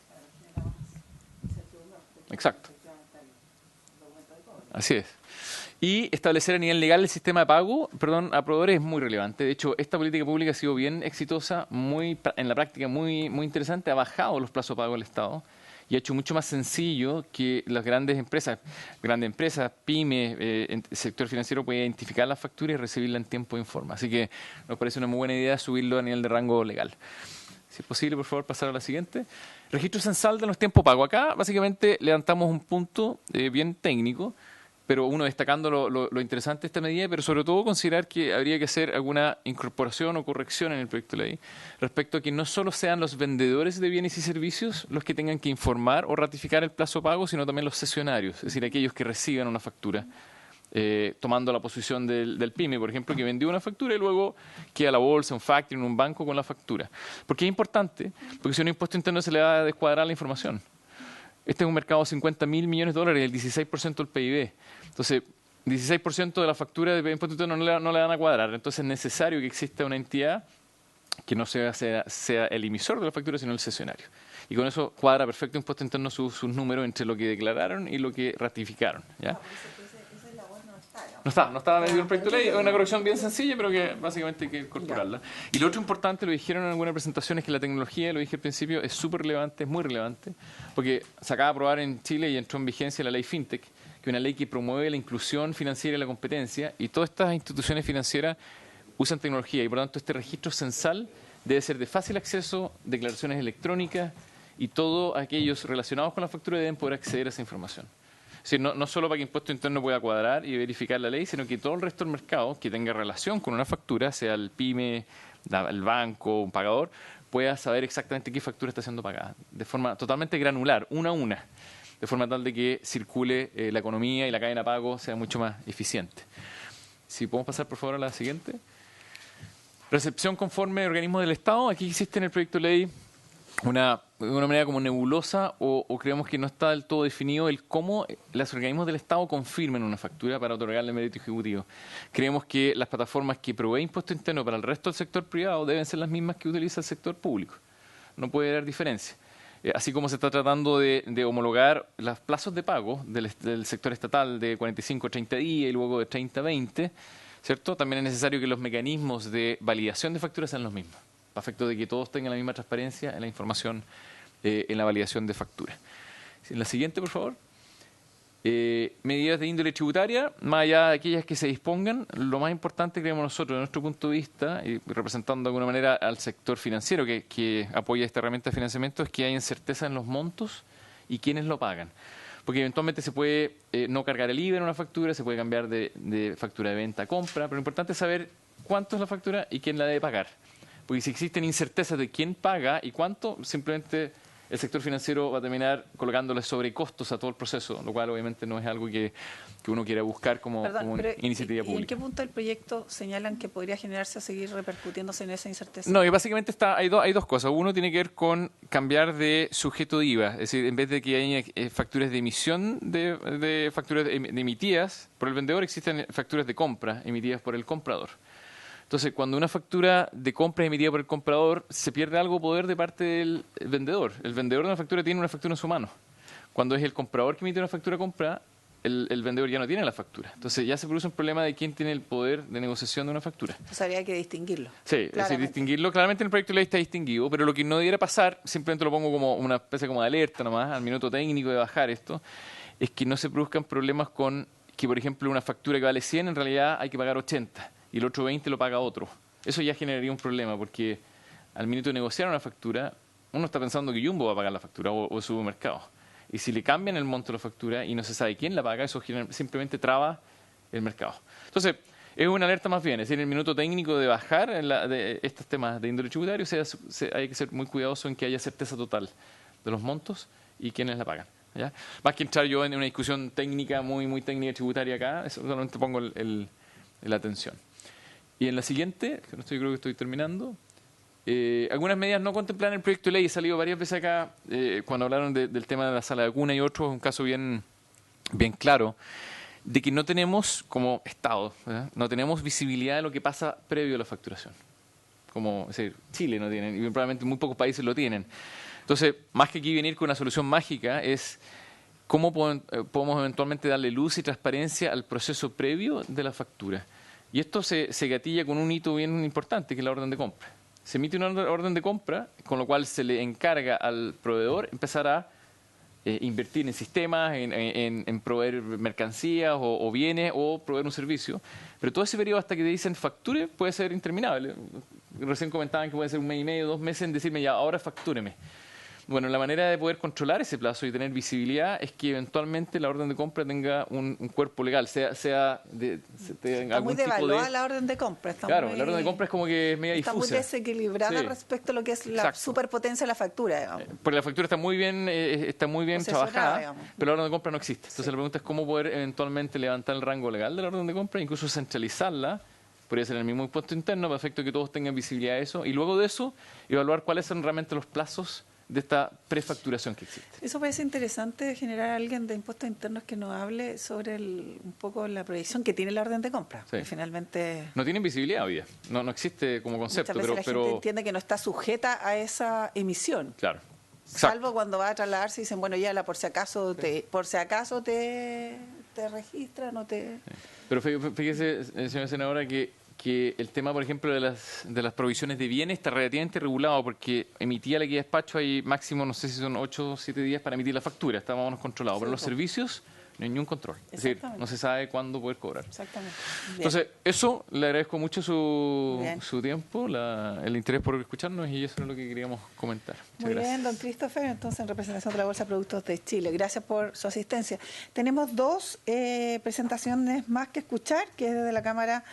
Exacto. Así es. Y establecer a nivel legal el sistema de pago, a proveedores es muy relevante. De hecho, esta política pública ha sido bien exitosa, en la práctica muy interesante, ha bajado los plazos de pago del Estado y ha hecho mucho más sencillo que las grandes empresas, pymes, el sector financiero puede identificar la factura y recibirla en tiempo y en forma. Así que nos parece una muy buena idea subirlo a nivel de rango legal. Si es posible, por favor, pasar a la siguiente. Registro censal de los tiempos de pago. Acá, básicamente, levantamos un punto bien técnico, pero uno destacando lo interesante de esta medida, pero sobre todo considerar que habría que hacer alguna incorporación o corrección en el proyecto de ley respecto a que no solo sean los vendedores de bienes y servicios los que tengan que informar o ratificar el plazo de pago, sino también los cesionarios, es decir, aquellos que reciban una factura, tomando la posición del pyme, por ejemplo, que vendió una factura y luego queda la bolsa, un factoring, un banco con la factura. ¿Por qué es importante? Porque si a un impuesto interno se le va a descuadrar la información. Este es un mercado de 50.000 millones de dólares, el 16% del PIB. Entonces, 16% de la factura de impuesto interno no le van a cuadrar. Entonces, es necesario que exista una entidad que no sea el emisor de la factura, sino el cesionario. Y con eso cuadra perfecto impuesto interno sus números entre lo que declararon y lo que ratificaron. ¿Ya? No estaba metido en el proyecto de ley, es una corrección bien sencilla, pero que básicamente hay que incorporarla. Y lo otro importante, lo dijeron en alguna presentación, es que la tecnología, lo dije al principio, es súper relevante, es muy relevante, porque se acaba de aprobar en Chile y entró en vigencia la ley FinTech, que es una ley que promueve la inclusión financiera y la competencia, y todas estas instituciones financieras usan tecnología, y por lo tanto este registro censal debe ser de fácil acceso, declaraciones electrónicas, y todos aquellos relacionados con la factura deben poder acceder a esa información. decir, no solo para que Impuesto Interno pueda cuadrar y verificar la ley, sino que todo el resto del mercado que tenga relación con una factura, sea el PYME, el banco, un pagador, pueda saber exactamente qué factura está siendo pagada, de forma totalmente granular, una a una, de forma tal de que circule la economía y la cadena de pago sea mucho más eficiente. Si podemos pasar, por favor, a la siguiente. Recepción conforme de organismos del Estado. Aquí existe en el proyecto de ley de una manera como nebulosa o creemos que no está del todo definido el cómo los organismos del Estado confirmen una factura para otorgarle mérito ejecutivo. Creemos que las plataformas que proveen impuesto interno para el resto del sector privado deben ser las mismas que utiliza el sector público. No puede haber diferencia. Así como se está tratando de homologar los plazos de pago del sector estatal de 45 a 30 días y luego de 30 a 20, ¿cierto? También es necesario que los mecanismos de validación de facturas sean los mismos, para efecto de que todos tengan la misma transparencia en la información en la validación de facturas. En la siguiente, por favor. Medidas de índole tributaria, más allá de aquellas que se dispongan, lo más importante, creemos nosotros, de nuestro punto de vista, y representando de alguna manera al sector financiero que apoya esta herramienta de financiamiento, es que haya certeza en los montos y quiénes lo pagan. Porque eventualmente se puede no cargar el IVA en una factura, se puede cambiar de factura de venta a compra, pero lo importante es saber cuánto es la factura y quién la debe pagar. Porque si existen incertezas de quién paga y cuánto, simplemente el sector financiero va a terminar colocándole sobrecostos a todo el proceso, lo cual obviamente no es algo que uno quiera buscar como iniciativa pública. ¿Y en qué punto del proyecto señalan que podría generarse o seguir repercutiéndose en esa incerteza? No, y básicamente hay dos cosas. Uno tiene que ver con cambiar de sujeto de IVA, es decir, en vez de que haya facturas de emisión de facturas emitidas por el vendedor, existen facturas de compra emitidas por el comprador. Entonces, cuando una factura de compra es emitida por el comprador, se pierde algo de poder de parte del vendedor. El vendedor de una factura tiene una factura en su mano. Cuando es el comprador que emite una factura compra, el vendedor ya no tiene la factura. Entonces, ya se produce un problema de quién tiene el poder de negociación de una factura. Entonces, habría que distinguirlo. Sí, es decir, distinguirlo. Claramente en el proyecto de ley está distinguido, pero lo que no debiera pasar, simplemente lo pongo como una especie como de alerta nomás, al minuto técnico de bajar esto, es que no se produzcan problemas con que, por ejemplo, una factura que vale 100, en realidad hay que pagar 80. Y el otro 20 lo paga otro. Eso ya generaría un problema, porque al minuto de negociar una factura, uno está pensando que Jumbo va a pagar la factura o el supermercado. Y si le cambian el monto de la factura y no se sabe quién la paga, eso simplemente traba el mercado. Entonces, es una alerta más bien, es decir, en el minuto técnico de bajar de estos temas de índole tributario, hay que ser muy cuidadoso en que haya certeza total de los montos y quiénes la pagan. ¿Ya? Más que entrar yo en una discusión técnica, muy técnica tributaria acá, eso solamente pongo la atención. Y en la siguiente, yo creo que estoy terminando, algunas medidas no contempladas en el proyecto de ley, he salido varias veces acá cuando hablaron del tema de la sala de cuna y otros, un caso bien claro, de que no tenemos como Estado, ¿verdad? No tenemos visibilidad de lo que pasa previo a la facturación. Como es decir, Chile no tiene, y probablemente muy pocos países lo tienen. Entonces, más que aquí venir con una solución mágica, es cómo podemos eventualmente darle luz y transparencia al proceso previo de la factura. Y esto se gatilla con un hito bien importante, que es la orden de compra. Se emite una orden de compra, con lo cual se le encarga al proveedor empezar a invertir en sistemas, en proveer mercancías o bienes o proveer un servicio. Pero todo ese periodo hasta que te dicen facture puede ser interminable. Recién comentaban que puede ser 1 mes y medio, 2 meses en decirme ya, ahora factúreme. Bueno, la manera de poder controlar ese plazo y tener visibilidad es que eventualmente la orden de compra tenga un cuerpo legal, sea está algún muy tipo devaluada la orden de compra. Claro, la orden de compra es como que es media está difusa. Muy desequilibrada Sí. respecto a lo que es la Exacto. superpotencia de la factura, digamos. Porque la factura está muy bien Posesionada, trabajada, digamos. pero la orden de compra no existe. Entonces la pregunta es cómo poder eventualmente levantar el rango legal de la orden de compra, incluso centralizarla, podría ser en el mismo impuesto interno, para efecto que todos tengan visibilidad de eso, y luego de eso evaluar cuáles son realmente los plazos de esta prefacturación que existe. Eso parece interesante, generar a alguien de impuestos internos que nos hable sobre un poco la proyección que tiene la orden de compra. Sí. Que finalmente No tienen visibilidad hoy día, no existe como concepto, muchas veces la pero gente entiende que no está sujeta a esa emisión. claro. Exacto. Salvo cuando va a trasladarse y dicen, bueno, ya por si acaso te registran o te... Pero fíjese, señora senadora, que el tema, por ejemplo, de las provisiones de bienes está relativamente regulado porque emitía la guía de despacho hay máximo, no sé si son 8 o 7 días para emitir la factura, está más o menos controlado. Pero los servicios no hay ningún control. Es decir, Exactamente. no se sabe cuándo poder cobrar. Exactamente. Bien. Entonces, eso, le agradezco mucho Bien. su tiempo, el interés por escucharnos y eso es lo que queríamos comentar. Muchas Muy gracias. bien, don Christopher, entonces en representación de la Bolsa de Productos de Chile. Gracias por su asistencia. Tenemos dos presentaciones más que escuchar, que es de la Cámara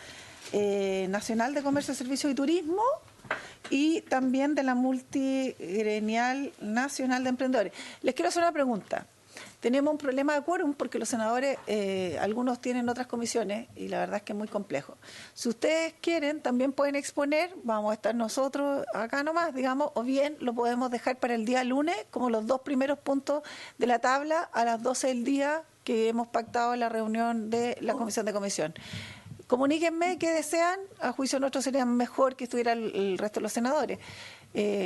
Nacional de Comercio, Servicios y Turismo y también de la Multigremial Nacional de Emprendedores. Les quiero hacer una pregunta. Tenemos un problema de quórum porque los senadores, algunos tienen otras comisiones y la verdad es que es muy complejo. Si ustedes quieren, también pueden exponer, vamos a estar nosotros acá nomás, digamos, o bien lo podemos dejar para el día lunes, como los dos primeros puntos de la tabla, a las 12 del día que hemos pactado en la reunión de la Comisión de Comisión. Comuníquenme qué desean, a juicio nuestro sería mejor que estuviera el resto de los senadores.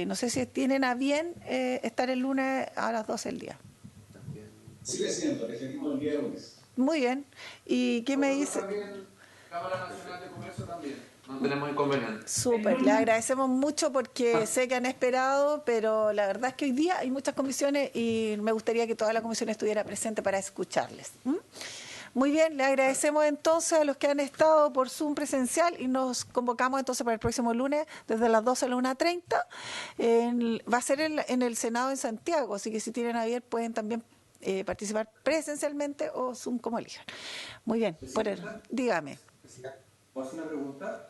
No sé si tienen a bien estar el lunes a las 12 del día. Sí, presidente, ejecutivo el día lunes. Muy bien. ¿Y qué me dice? También, Cámara Nacional de Comercio también. No tenemos inconveniente. Súper, le agradecemos mucho porque sé que han esperado, pero la verdad es que hoy día hay muchas comisiones y me gustaría que toda la comisión estuviera presente para escucharles. Muy bien, le agradecemos entonces a los que han estado por Zoom presencial y nos convocamos entonces para el próximo lunes desde las 12 a la 1:30. Va a ser en el Senado en Santiago, así que si tienen a bien pueden también participar presencialmente o Zoom como elijan. Muy bien, dígame. ¿Puedo hacer una pregunta?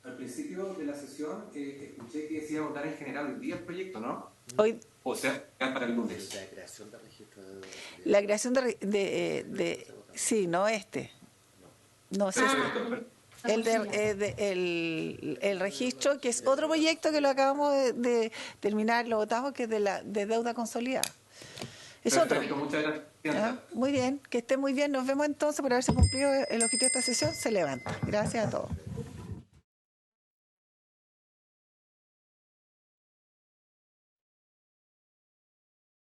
Al principio de la sesión escuché que se iba a votar en general hoy día el proyecto, ¿no? Hoy, O sea, para el lunes. la creación sí, no este. No sé. El registro, que es otro proyecto que lo acabamos de terminar, lo votamos, que es de deuda consolidada. Es Perfecto, otro. muchas gracias. ¿Ah? Muy bien, que esté muy bien. Nos vemos entonces por haberse cumplido el objetivo de esta sesión. Se levanta. Gracias a todos.